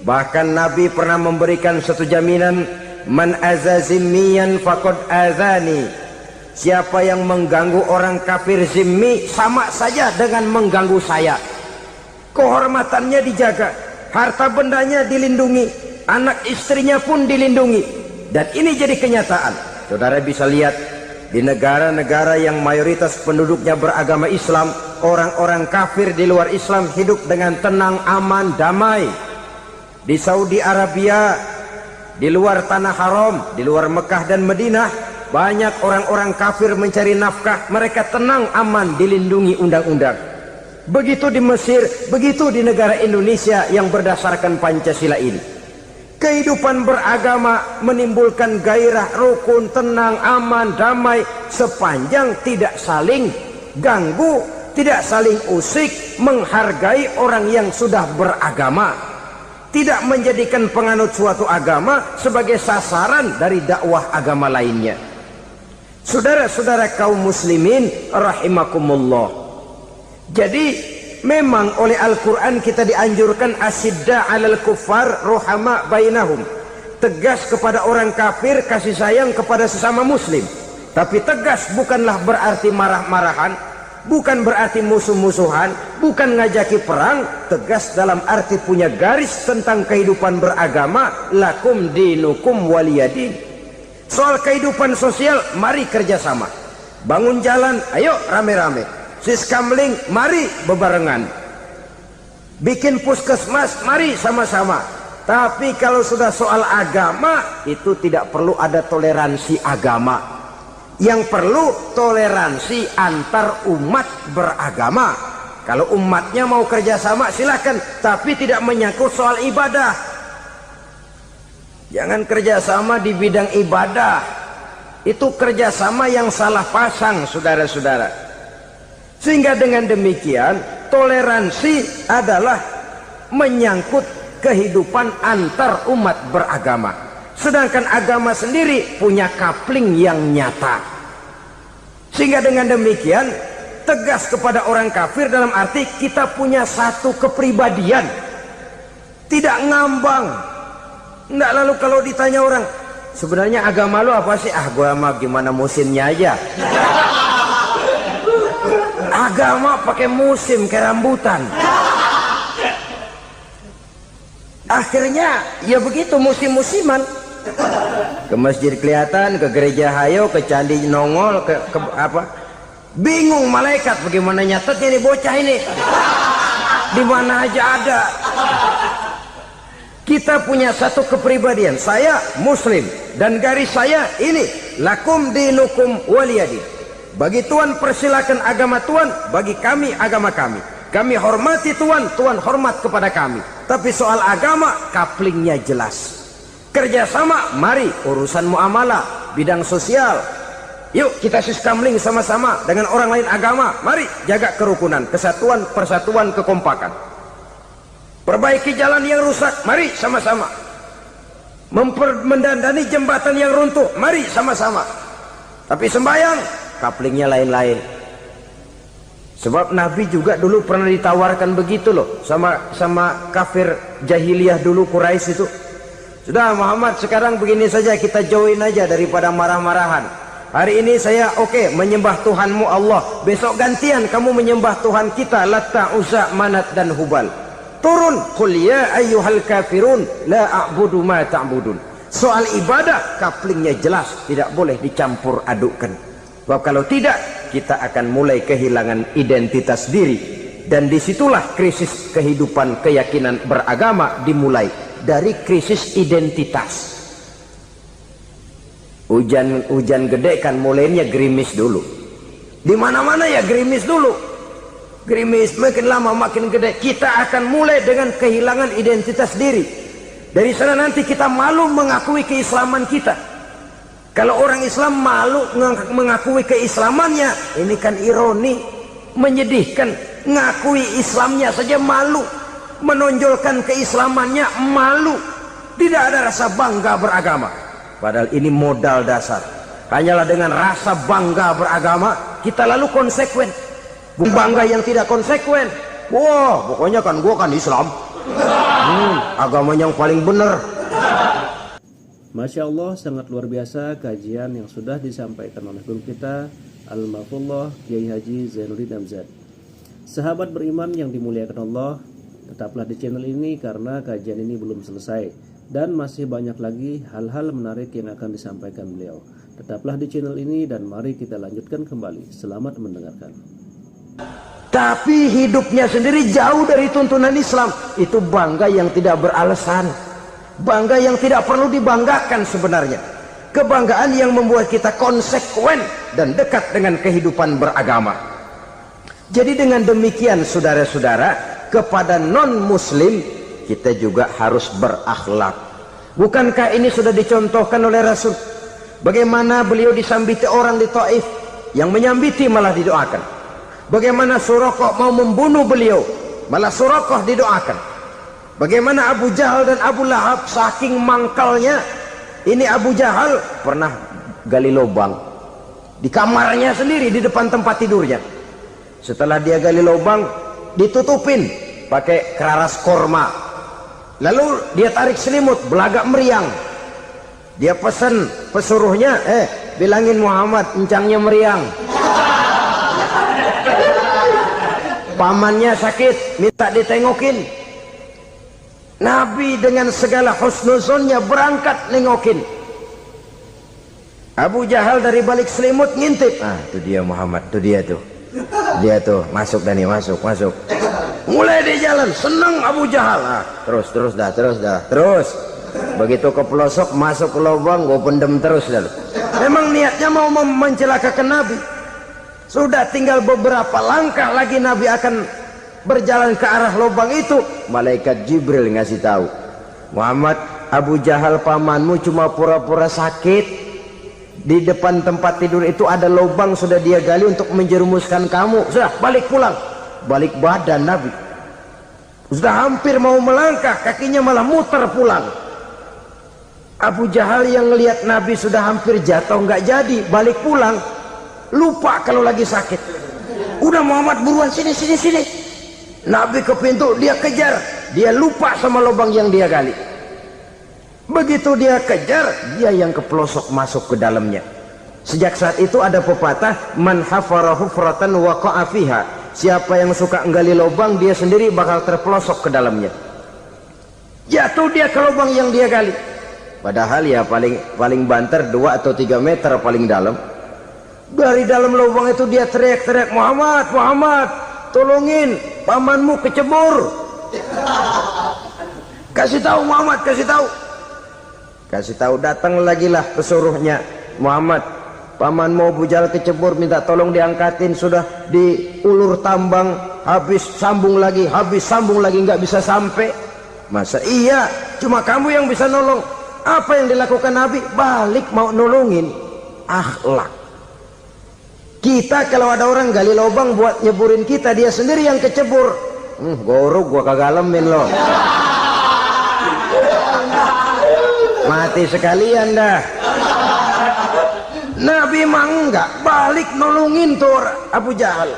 Bahkan Nabi pernah memberikan satu jaminan, man aza zimmiyan faqad azani. Siapa yang mengganggu orang kafir zimmi sama saja dengan mengganggu saya. Kehormatannya dijaga, harta bendanya dilindungi, anak istrinya pun dilindungi. Dan ini jadi kenyataan. Saudara bisa lihat di negara-negara yang mayoritas penduduknya beragama Islam, orang-orang kafir di luar Islam hidup dengan tenang, aman, damai. Di Saudi Arabia, di luar tanah haram, di luar Mekah dan Madinah, banyak orang-orang kafir mencari nafkah. Mereka tenang, aman, dilindungi undang-undang. Begitu di Mesir, begitu di negara Indonesia yang berdasarkan Pancasila ini. Kehidupan beragama menimbulkan gairah, rukun, tenang, aman, damai, sepanjang tidak saling ganggu, tidak saling usik, menghargai orang yang sudah beragama, tidak menjadikan penganut suatu agama sebagai sasaran dari dakwah agama lainnya. Saudara-saudara kaum muslimin rahimakumullah. Jadi memang oleh Al-Quran kita dianjurkan asidda alal kuffar ruhama bainahum. Tegas kepada orang kafir, kasih sayang kepada sesama muslim. Tapi tegas bukanlah berarti marah-marahan, bukan berarti musuh-musuhan, bukan ngajaki perang. Tegas dalam arti punya garis tentang kehidupan beragama, lakum dinukum waliyadin. Soal kehidupan sosial, mari kerjasama. Bangun jalan, ayo rame-rame. Siskamling, mari bebarengan. Bikin puskesmas, mari sama-sama. Tapi kalau sudah soal agama, itu tidak perlu ada toleransi agama. Yang perlu toleransi antar umat beragama. Kalau umatnya mau kerjasama silakan, tapi tidak menyangkut soal ibadah. Jangan kerjasama di bidang ibadah. Itu kerjasama yang salah pasang, saudara-saudara. Sehingga dengan demikian toleransi adalah menyangkut kehidupan antar umat beragama. Sedangkan agama sendiri punya kapling yang nyata. Sehingga dengan demikian tegas kepada orang kafir dalam arti kita punya satu kepribadian. Tidak ngambang. Nggak, lalu kalau ditanya orang, sebenarnya agama lu apa sih? Gua mah gimana musimnya aja. Agama pakai musim kayak rambutan. Akhirnya ya begitu, musim-musiman. Ke masjid kelihatan, ke gereja hayo, ke candi nongol, ke apa? Bingung malaikat bagaimana nyatetnya nih bocah ini. Di mana aja ada. Kita punya satu kepribadian. Saya muslim dan garis saya ini, lakum dinukum waliyadin. Bagi Tuhan persilakan agama Tuhan, bagi kami agama kami. Kami hormati Tuhan, Tuhan hormat kepada kami. Tapi soal agama, kaplingnya jelas. Kerjasama, mari urusan muamalah, bidang sosial. Yuk kita siskamling sama-sama dengan orang lain agama. Mari jaga kerukunan, kesatuan, persatuan, kekompakan. Perbaiki jalan yang rusak, mari sama-sama. Mendandani jembatan yang runtuh, mari sama-sama. Tapi sembahyang, kaplingnya lain-lain. Sebab Nabi juga dulu pernah ditawarkan begitu loh sama kafir jahiliyah dulu, Quraisy itu. Sudah Muhammad, sekarang begini saja, kita join aja daripada marah-marahan. Hari ini saya oke menyembah Tuhanmu Allah, besok gantian kamu menyembah Tuhan kita Latta, Uzza, Manat dan Hubal. Turun, qul ya ayyuhal kafirun la a'budu ma ta'budun. Soal ibadah kaplingnya jelas, tidak boleh dicampur adukkan. Sebab kalau tidak, kita akan mulai kehilangan identitas diri. Dan disitulah krisis kehidupan keyakinan beragama dimulai. Dari krisis identitas. Hujan gede kan mulainya gerimis dulu. Di mana-mana ya gerimis dulu. Gerimis makin lama makin gede. Kita akan mulai dengan kehilangan identitas diri. Dari sana nanti kita malu mengakui keislaman kita. Kalau orang Islam malu mengakui keislamannya, ini kan ironi, menyedihkan. Ngakui Islamnya saja malu. menonjolkan keislamannya, malu, tidak ada rasa bangga beragama. Padahal ini modal dasar. Hanyalah dengan rasa bangga beragama kita lalu konsekuen. Bukan bangga yang tidak konsekuen. Wah, pokoknya kan gua kan Islam, agama yang paling benar. Masya Allah, sangat luar biasa kajian yang sudah disampaikan oleh guru kita Al-Mafullah Kiai Haji Zainuddin Amzad. Sahabat beriman yang dimuliakan Allah, tetaplah di channel ini karena kajian ini belum selesai dan masih banyak lagi hal-hal menarik yang akan disampaikan beliau. Tetaplah di channel ini dan mari kita lanjutkan kembali. Selamat mendengarkan. Tapi hidupnya sendiri jauh dari tuntunan Islam. Itu bangga yang tidak beralasan, bangga yang tidak perlu dibanggakan sebenarnya. Kebanggaan yang membuat kita konsekuen dan dekat dengan kehidupan beragama. Jadi dengan demikian saudara-saudara, kepada non-muslim kita juga harus berakhlak. Bukankah ini sudah dicontohkan oleh Rasul? Bagaimana beliau disambiti orang di Taif, yang menyambiti malah didoakan. Bagaimana Suraqah mau membunuh beliau, malah Suraqah didoakan. Bagaimana Abu Jahal dan Abu Lahab saking mangkalnya. Ini Abu Jahal pernah gali lubang di kamarnya sendiri, di depan tempat tidurnya. Setelah dia gali lubang, ditutupin pakai keraras korma. Lalu dia tarik selimut, belagak meriang. Dia pesan pesuruhnya, bilangin Muhammad encangnya meriang. Pamannya sakit, minta ditengokin. Nabi dengan segala husnuzonnya berangkat nengokin. Abu Jahal dari balik selimut ngintip. Itu dia Muhammad, itu dia tuh. Dia tuh, masuk Dani, masuk. Mulai di jalan, senang Abu Jahal. Terus dah. Begitu ke pelosok, masuk ke lubang, gue pendem terus lalu. Memang niatnya mau mencelakakan Nabi. Sudah tinggal beberapa langkah lagi Nabi akan berjalan ke arah lubang itu. Malaikat Jibril ngasih tahu, Muhammad, Abu Jahal pamanmu cuma pura-pura sakit. Di depan tempat tidur itu ada lubang sudah dia gali untuk menjerumuskan kamu. Sudah balik pulang. Balik badan Nabi. Sudah hampir mau melangkah, kakinya malah muter pulang. Abu Jahal yang ngelihat Nabi sudah hampir jatuh nggak jadi, balik pulang. Lupa kalau lagi sakit. Udah Muhammad buruan sini. Nabi ke pintu, dia kejar. Dia lupa sama lubang yang dia gali. Begitu dia kejar, dia yang ke pelosok masuk ke dalamnya. Sejak saat itu ada pepatah, man hafara hufratan waqa'a fiha. Siapa yang suka nggali lubang, dia sendiri bakal terpelosok ke dalamnya. Jatuh dia ke lubang yang dia gali. Padahal ya paling banter 2 atau 3 meter paling dalam. Dari dalam lubang itu dia teriak-teriak, Muhammad, tolongin, pamanmu kecebur. Kasih tahu Muhammad, kasih tahu. Datang lagi lah pesuruhnya, Muhammad, pamanmu Abu Jahal kecebur, minta tolong diangkatin. Sudah diulur tambang, habis sambung lagi, nggak bisa sampai. Masa iya, cuma kamu yang bisa nolong. Apa yang dilakukan Nabi? Balik mau nolongin. Akhlak. Kita kalau ada orang gali lubang buat nyeburin kita, dia sendiri yang kecebur. Gorok gua kagalemin lo. Mati sekalian dah. Nabi mah enggak, balik nolongin tuh Abu Jahal.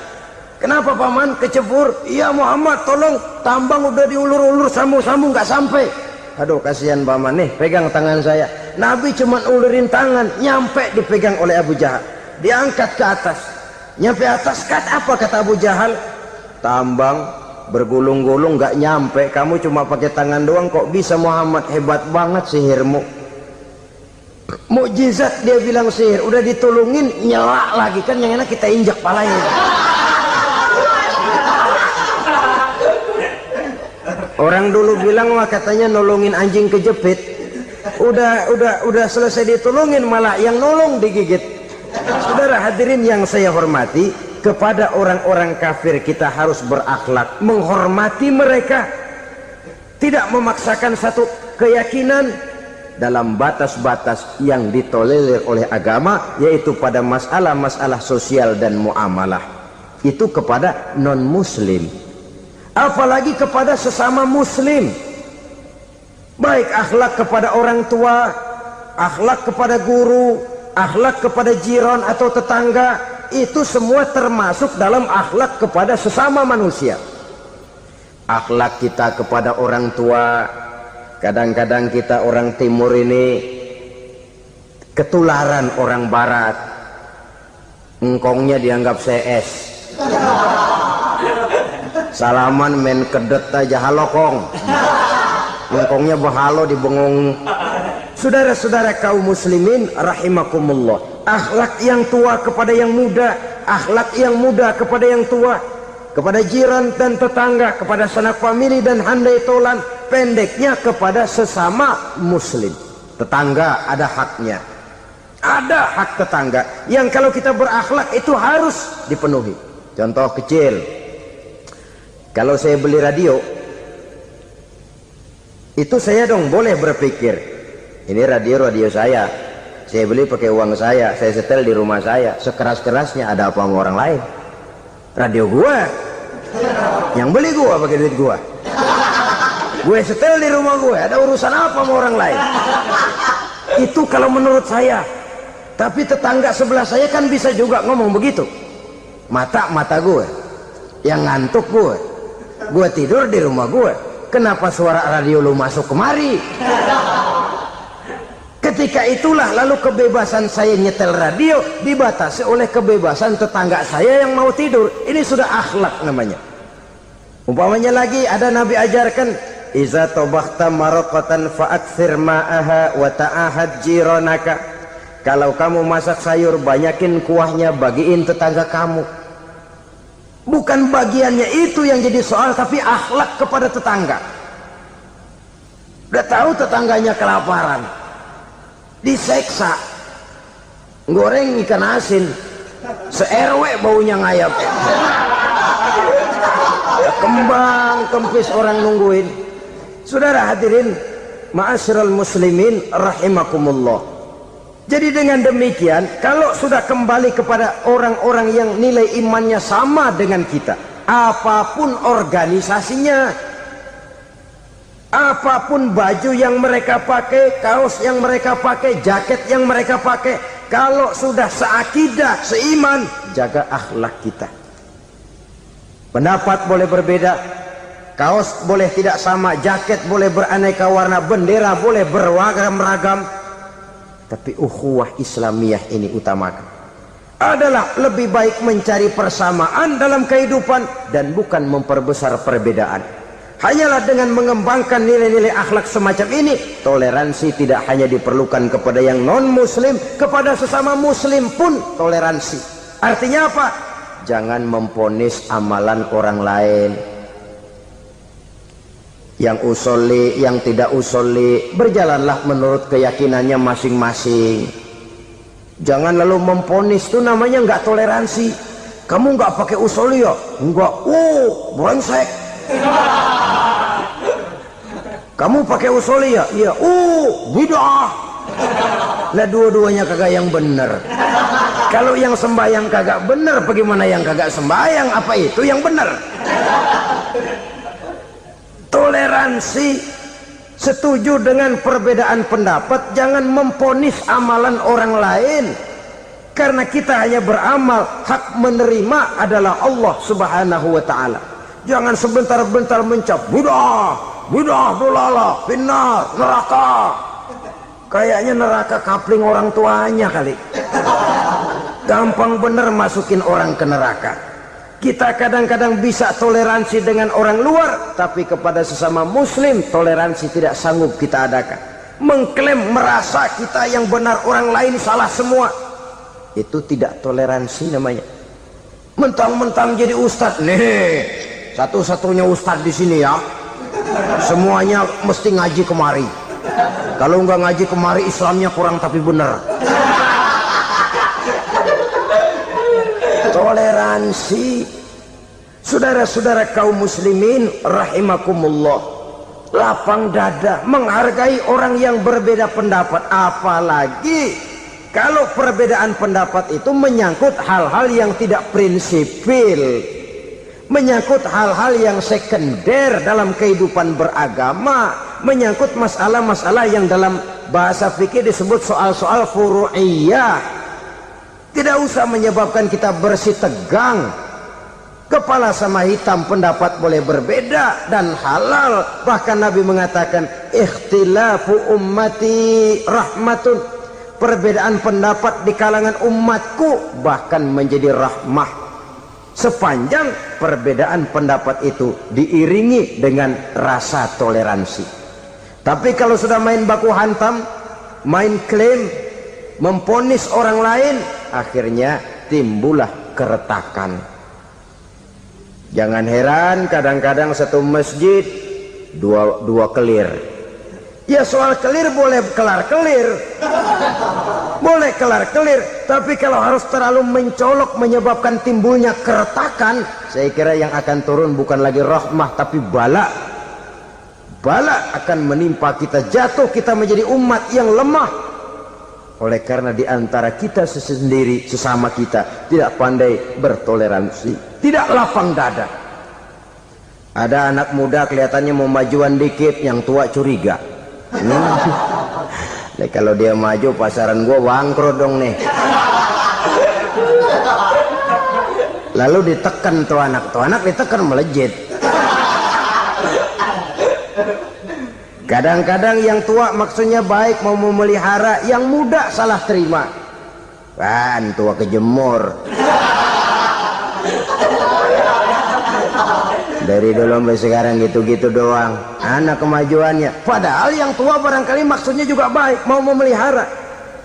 Kenapa paman kecebur? Iya Muhammad, tolong, tambang udah diulur-ulur, sambung-sambung nggak sampai. Aduh kasihan paman, nih pegang tangan saya. Nabi cuma ulurin tangan, nyampe dipegang oleh Abu Jahal. Diangkat ke atas, nyampe atas. Apa kata Abu Jahal? Tambang bergulung-gulung nggak nyampe, kamu cuma pakai tangan doang kok bisa Muhammad, hebat banget sihirmu. Mukjizat dia bilang sihir, udah ditolongin nyelak lagi, kan yang enak kita injak palanya. Orang dulu bilang wah katanya nolongin anjing kejepit, udah selesai ditolongin malah yang nolong digigit. Saudara hadirin yang saya hormati, kepada orang-orang kafir kita harus berakhlak, menghormati mereka, tidak memaksakan satu keyakinan dalam batas-batas yang ditolerir oleh agama, yaitu pada masalah-masalah sosial dan muamalah. Itu kepada non-muslim. apalagi kepada sesama muslim. Baik akhlak kepada orang tua, akhlak kepada guru, akhlak kepada jiran atau tetangga, itu semua termasuk dalam akhlak kepada sesama manusia. Akhlak kita kepada orang tua, kadang-kadang kita orang timur ini ketularan orang barat. Engkongnya dianggap CS, salaman main kedet aja halo kong, engkongnya bahalo di bengong. Saudara-saudara kaum muslimin rahimakumullah, akhlak yang tua kepada yang muda, akhlak yang muda kepada yang tua, kepada jiran dan tetangga, kepada sanak famili dan handai tolan, pendeknya kepada sesama muslim. Tetangga ada haknya, ada hak tetangga yang kalau kita berakhlak itu harus dipenuhi. Contoh kecil, kalau saya beli radio, itu saya dong boleh berpikir, ini radio saya beli pakai uang saya setel di rumah saya, sekeras-kerasnya ada apa sama orang lain? Radio gua, yang beli gua pakai duit gua, gue setel di rumah gue, ada urusan apa sama orang lain? Itu kalau menurut saya. Tapi tetangga sebelah saya kan bisa juga ngomong begitu. Mata gue yang ngantuk, gue tidur di rumah gue, kenapa suara radio lu masuk kemari? Ketika itulah lalu kebebasan saya nyetel radio dibatasi oleh kebebasan tetangga saya yang mau tidur. Ini sudah akhlak namanya. Umpamanya lagi ada Nabi ajarkan, iza tobakhta maraqatan fa'akthir ma'aha wa ta'ahad jiranaka. Kalau kamu masak sayur, banyakin kuahnya, bagiin tetangga kamu. Bukan bagiannya itu yang jadi soal, tapi akhlak kepada tetangga. Udah tahu tetangganya kelaparan, diseksa, goreng ikan asin, se-RW baunya ngayap, kembang kempis orang nungguin. Saudara hadirin ma'asyiral muslimin rahimakumullah. Jadi dengan demikian, kalau sudah kembali kepada orang-orang yang nilai imannya sama dengan kita, apapun organisasinya, apapun baju yang mereka pakai, kaos yang mereka pakai, jaket yang mereka pakai, kalau sudah seakidah, seiman, jaga akhlak kita. Pendapat boleh berbeda, kaos boleh tidak sama, jaket boleh beraneka warna, bendera boleh beragam-ragam, tapi ukhuwah Islamiyah ini utamakan. Adalah lebih baik mencari persamaan dalam kehidupan dan bukan memperbesar perbedaan. Hanyalah dengan mengembangkan nilai-nilai akhlak semacam ini, toleransi tidak hanya diperlukan kepada yang non-muslim, kepada sesama muslim pun toleransi. Artinya apa? Jangan memponis amalan orang lain. Yang usolli, yang tidak usolli, berjalanlah menurut keyakinannya masing-masing. Jangan lalu memponis, itu namanya nggak toleransi. Kamu nggak pakai usolli ya? Enggak. Brengsek. Kamu pakai usolli ya? Iya. Bid'ah. Lah dua-duanya kagak yang benar. Kalau yang sembahyang kagak benar, bagaimana yang kagak sembahyang? Apa itu yang benar? Toleransi, setuju dengan perbedaan pendapat, jangan memponis amalan orang lain. Karena kita hanya beramal, hak menerima adalah Allah Subhanahu wa ta'ala. Jangan sebentar-bentar mencap bid'ah, dolala, finnar, neraka. Kayaknya neraka kapling orang tuanya kali. Gampang bener masukin orang ke neraka. Kita kadang-kadang bisa toleransi dengan orang luar, tapi kepada sesama muslim toleransi tidak sanggup kita adakan. Mengklaim merasa kita yang benar, orang lain salah semua, itu tidak toleransi namanya. Mentang-mentang jadi ustadz, nih satu-satunya ustadz di sini ya, semuanya mesti ngaji kemari. Kalau nggak ngaji kemari Islamnya kurang tapi benar. Toleransi. Saudara-saudara kaum muslimin rahimakumullah, lapang dada menghargai orang yang berbeda pendapat, apalagi kalau perbedaan pendapat itu menyangkut hal-hal yang tidak prinsipil. menyangkut hal-hal yang sekunder dalam kehidupan beragama, menyangkut masalah-masalah yang dalam bahasa fikih disebut soal-soal furu'iyah. Tidak usah menyebabkan kita bersih tegang. Kepala sama hitam pendapat boleh berbeda dan halal. Bahkan Nabi mengatakan ikhtilafu ummati rahmatun, perbedaan pendapat di kalangan umatku bahkan menjadi rahmah, sepanjang perbedaan pendapat itu diiringi dengan rasa toleransi. Tapi kalau sudah main baku hantam, main klaim, memponis orang lain, akhirnya timbullah keretakan. Jangan heran kadang-kadang satu masjid dua kelir. Ya soal kelir boleh kelar-kelir, boleh kelar-kelir, tapi kalau harus terlalu mencolok menyebabkan timbulnya keretakan, saya kira yang akan turun bukan lagi rahmah tapi bala. Bala akan menimpa kita, jatuh kita menjadi umat yang lemah. Oleh karena di antara kita sendiri, sesama kita tidak pandai bertoleransi, tidak lapang dada. Ada anak muda kelihatannya mau majuan dikit, yang tua curiga. Nah, kalau dia maju pasaran gua bangkrut dong nih. Lalu ditekan tuh anak ditekan melejit. Kadang-kadang yang tua maksudnya baik, mau memelihara, yang muda salah terima. Kan tua kejemur. Dari dulu sampai sekarang gitu-gitu doang, anak kemajuannya. Padahal yang tua barangkali maksudnya juga baik, mau memelihara.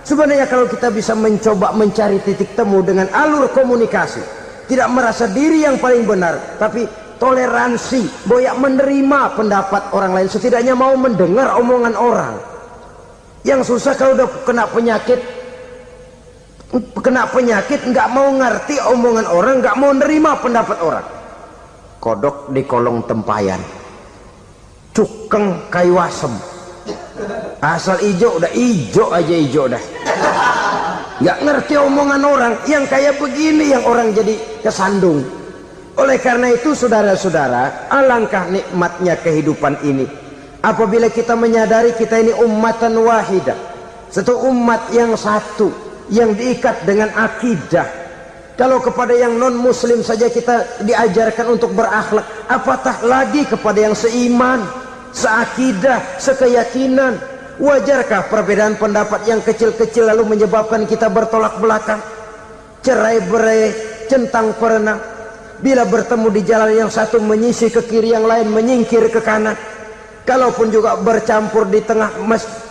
Sebenarnya kalau kita bisa mencoba mencari titik temu dengan alur komunikasi, tidak merasa diri yang paling benar, tapi toleransi, boyak menerima pendapat orang lain, setidaknya mau mendengar omongan orang. Yang susah kalau udah kena penyakit nggak mau ngerti omongan orang, nggak mau nerima pendapat orang. Kodok di kolong tempayan, cukeng kayu asem, asal ijo udah ijo aja ijo dah. Nggak ngerti omongan orang, yang kayak begini yang orang jadi kesandung. Oleh karena itu saudara-saudara, alangkah nikmatnya kehidupan ini apabila kita menyadari kita ini ummatan wahidah, satu umat yang satu, yang diikat dengan akidah. Kalau kepada yang non muslim saja kita diajarkan untuk berakhlak, apatah lagi kepada yang seiman, seakidah, sekeyakinan. Wajarkah perbedaan pendapat yang kecil-kecil lalu menyebabkan kita bertolak belakang, cerai-berai, centang perenang? Bila bertemu di jalan yang satu menyisih ke kiri, yang lain menyingkir ke kanan. Kalaupun juga bercampur di tengah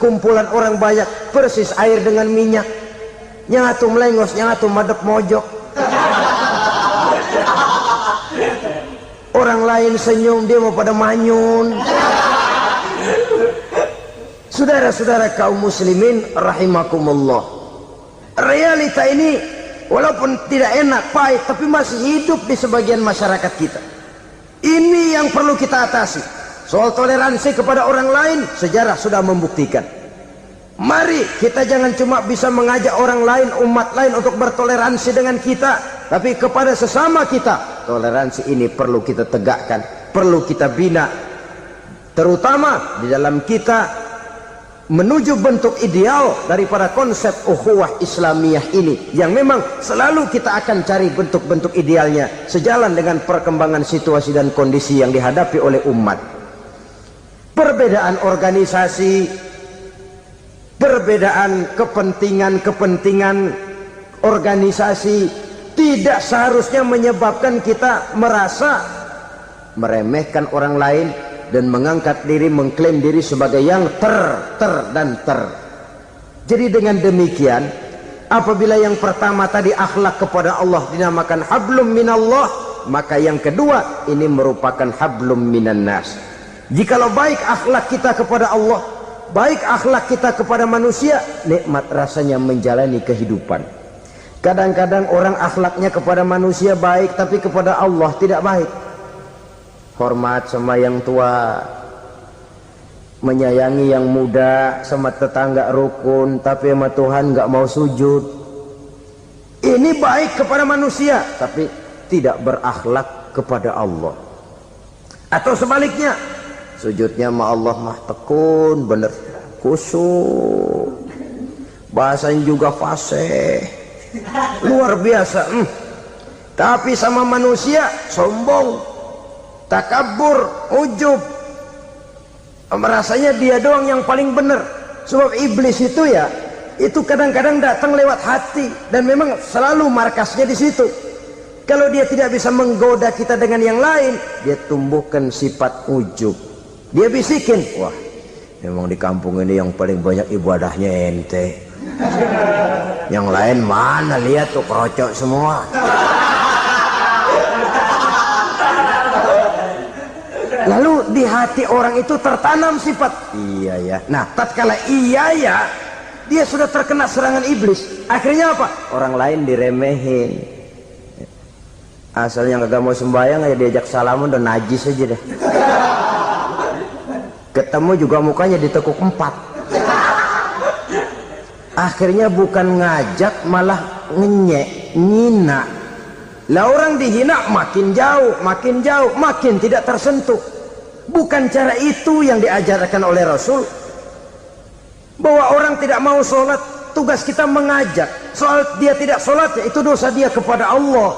kumpulan orang banyak, persis air dengan minyak. Yang satu melengos, yang satu madep mojok. Orang lain senyum, dia mau pada manyun. Saudara-saudara kaum muslimin rahimakumullah, realita ini walaupun tidak enak, pahit, tapi masih hidup di sebagian masyarakat kita. Ini yang perlu kita atasi. Soal toleransi kepada orang lain, sejarah sudah membuktikan. Mari kita jangan cuma bisa mengajak orang lain, umat lain untuk bertoleransi dengan kita, tapi kepada sesama kita, toleransi ini perlu kita tegakkan, perlu kita bina, terutama di dalam kita menuju bentuk ideal daripada konsep ukhuwah Islamiyah ini, yang memang selalu kita akan cari bentuk-bentuk idealnya sejalan dengan perkembangan situasi dan kondisi yang dihadapi oleh umat. Perbedaan organisasi, perbedaan kepentingan organisasi tidak seharusnya menyebabkan kita merasa meremehkan orang lain dan mengangkat diri, mengklaim diri sebagai yang ter. Jadi dengan demikian, apabila yang pertama tadi akhlak kepada Allah dinamakan hablum minallah, maka yang kedua ini merupakan hablum minan nas. Jikalau baik akhlak kita kepada Allah, baik akhlak kita kepada manusia, nikmat rasanya menjalani kehidupan. Kadang-kadang orang akhlaknya kepada manusia baik, tapi kepada Allah tidak baik. Hormat sama yang tua, menyayangi yang muda, sama tetangga rukun, tapi sama Tuhan nggak mau sujud. Ini baik kepada manusia, tapi tidak berakhlak kepada Allah. Atau sebaliknya, sujudnya sama Allah mah tekun, bener khusyuk, bahasanya juga fasih, luar biasa. Tapi sama manusia sombong, takabur, ujub, merasanya dia doang yang paling benar. Sebab iblis itu ya, itu kadang-kadang datang lewat hati, dan memang selalu markasnya di situ. Kalau dia tidak bisa menggoda kita dengan yang lain, dia tumbuhkan sifat ujub. Dia bisikin, wah memang di kampung ini yang paling banyak ibadahnya ente, yang lain mana, lihat tuh kerocok semua. Lalu di hati orang itu tertanam sifat iya ya. Nah tatkala iya ya, dia sudah terkena serangan iblis. Akhirnya apa? Orang lain diremehin. Asalnya kagak mau sembahyang ya diajak salaman udah najis aja deh. Ketemu juga mukanya ditekuk 4. Akhirnya bukan ngajak malah ngenyek, ngina. Lah orang dihina makin jauh, makin tidak tersentuh. Bukan cara itu yang diajarkan oleh Rasul. Bahwa orang tidak mau sholat, tugas kita mengajak. Soal dia tidak sholat, itu dosa dia kepada Allah.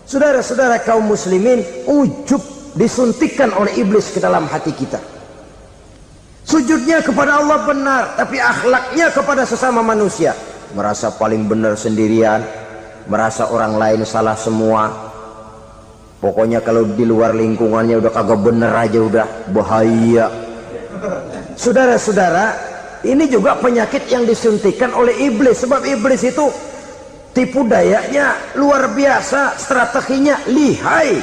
Saudara-saudara kaum muslimin, ujub disuntikkan oleh iblis ke dalam hati kita. Sujudnya kepada Allah benar, tapi akhlaknya kepada sesama manusia merasa paling benar sendirian, merasa orang lain salah semua. Pokoknya kalau di luar lingkungannya udah kagak bener aja udah bahaya. Saudara-saudara, ini juga penyakit yang disuntikkan oleh iblis. Sebab iblis itu tipu dayanya luar biasa, strateginya lihai.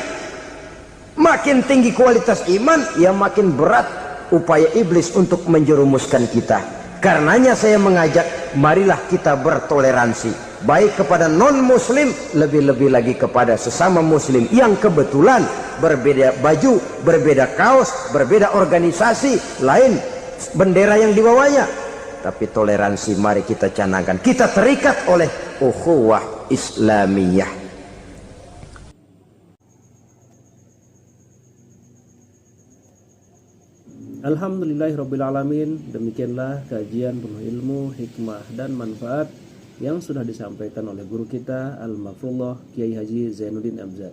Makin tinggi kualitas iman, ya makin berat upaya iblis untuk menjerumuskan kita. Karenanya saya mengajak, marilah kita bertoleransi, baik kepada non muslim, lebih-lebih lagi kepada sesama muslim yang kebetulan berbeda baju, berbeda kaos, berbeda organisasi, lain bendera yang dibawanya. Tapi toleransi mari kita canangkan. Kita terikat oleh ukhuwah Islamiyah. Alhamdulillahirrabbilalamin. Demikianlah kajian penuh ilmu, hikmah dan manfaat yang sudah disampaikan oleh guru kita Al-Mafrullah Kiai Haji Zainuddin Amzad.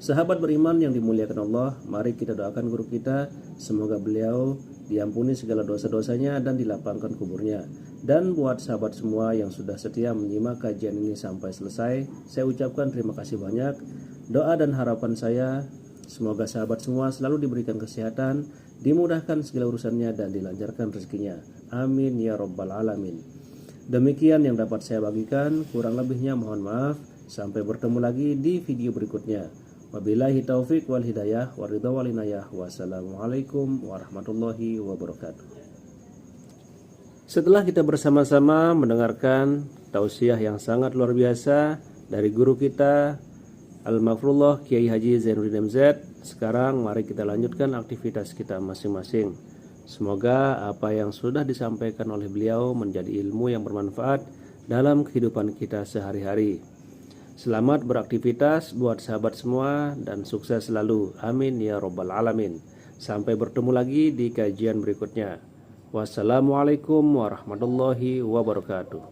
Sahabat beriman yang dimuliakan Allah, mari kita doakan guru kita, semoga beliau diampuni segala dosa-dosanya dan dilapangkan kuburnya. Dan buat sahabat semua yang sudah setia menyimak kajian ini sampai selesai, saya ucapkan terima kasih banyak. Doa dan harapan saya, semoga sahabat semua selalu diberikan kesehatan, dimudahkan segala urusannya dan dilancarkan rezekinya. Amin ya rabbal alamin. Demikian yang dapat saya bagikan, kurang lebihnya mohon maaf. Sampai bertemu lagi di video berikutnya. Wabillahi taufik wal hidayah wa ridha wal inayah. Wassalamualaikum warahmatullahi wabarakatuh. Setelah kita bersama-sama mendengarkan tausiah yang sangat luar biasa dari guru kita Al-Mafrullah Kiai Haji Zainuddin MZ, sekarang mari kita lanjutkan aktivitas kita masing-masing. Semoga apa yang sudah disampaikan oleh beliau menjadi ilmu yang bermanfaat dalam kehidupan kita sehari-hari. Selamat beraktivitas buat sahabat semua dan sukses selalu. Amin ya rabbal alamin. Sampai bertemu lagi di kajian berikutnya. Wassalamualaikum warahmatullahi wabarakatuh.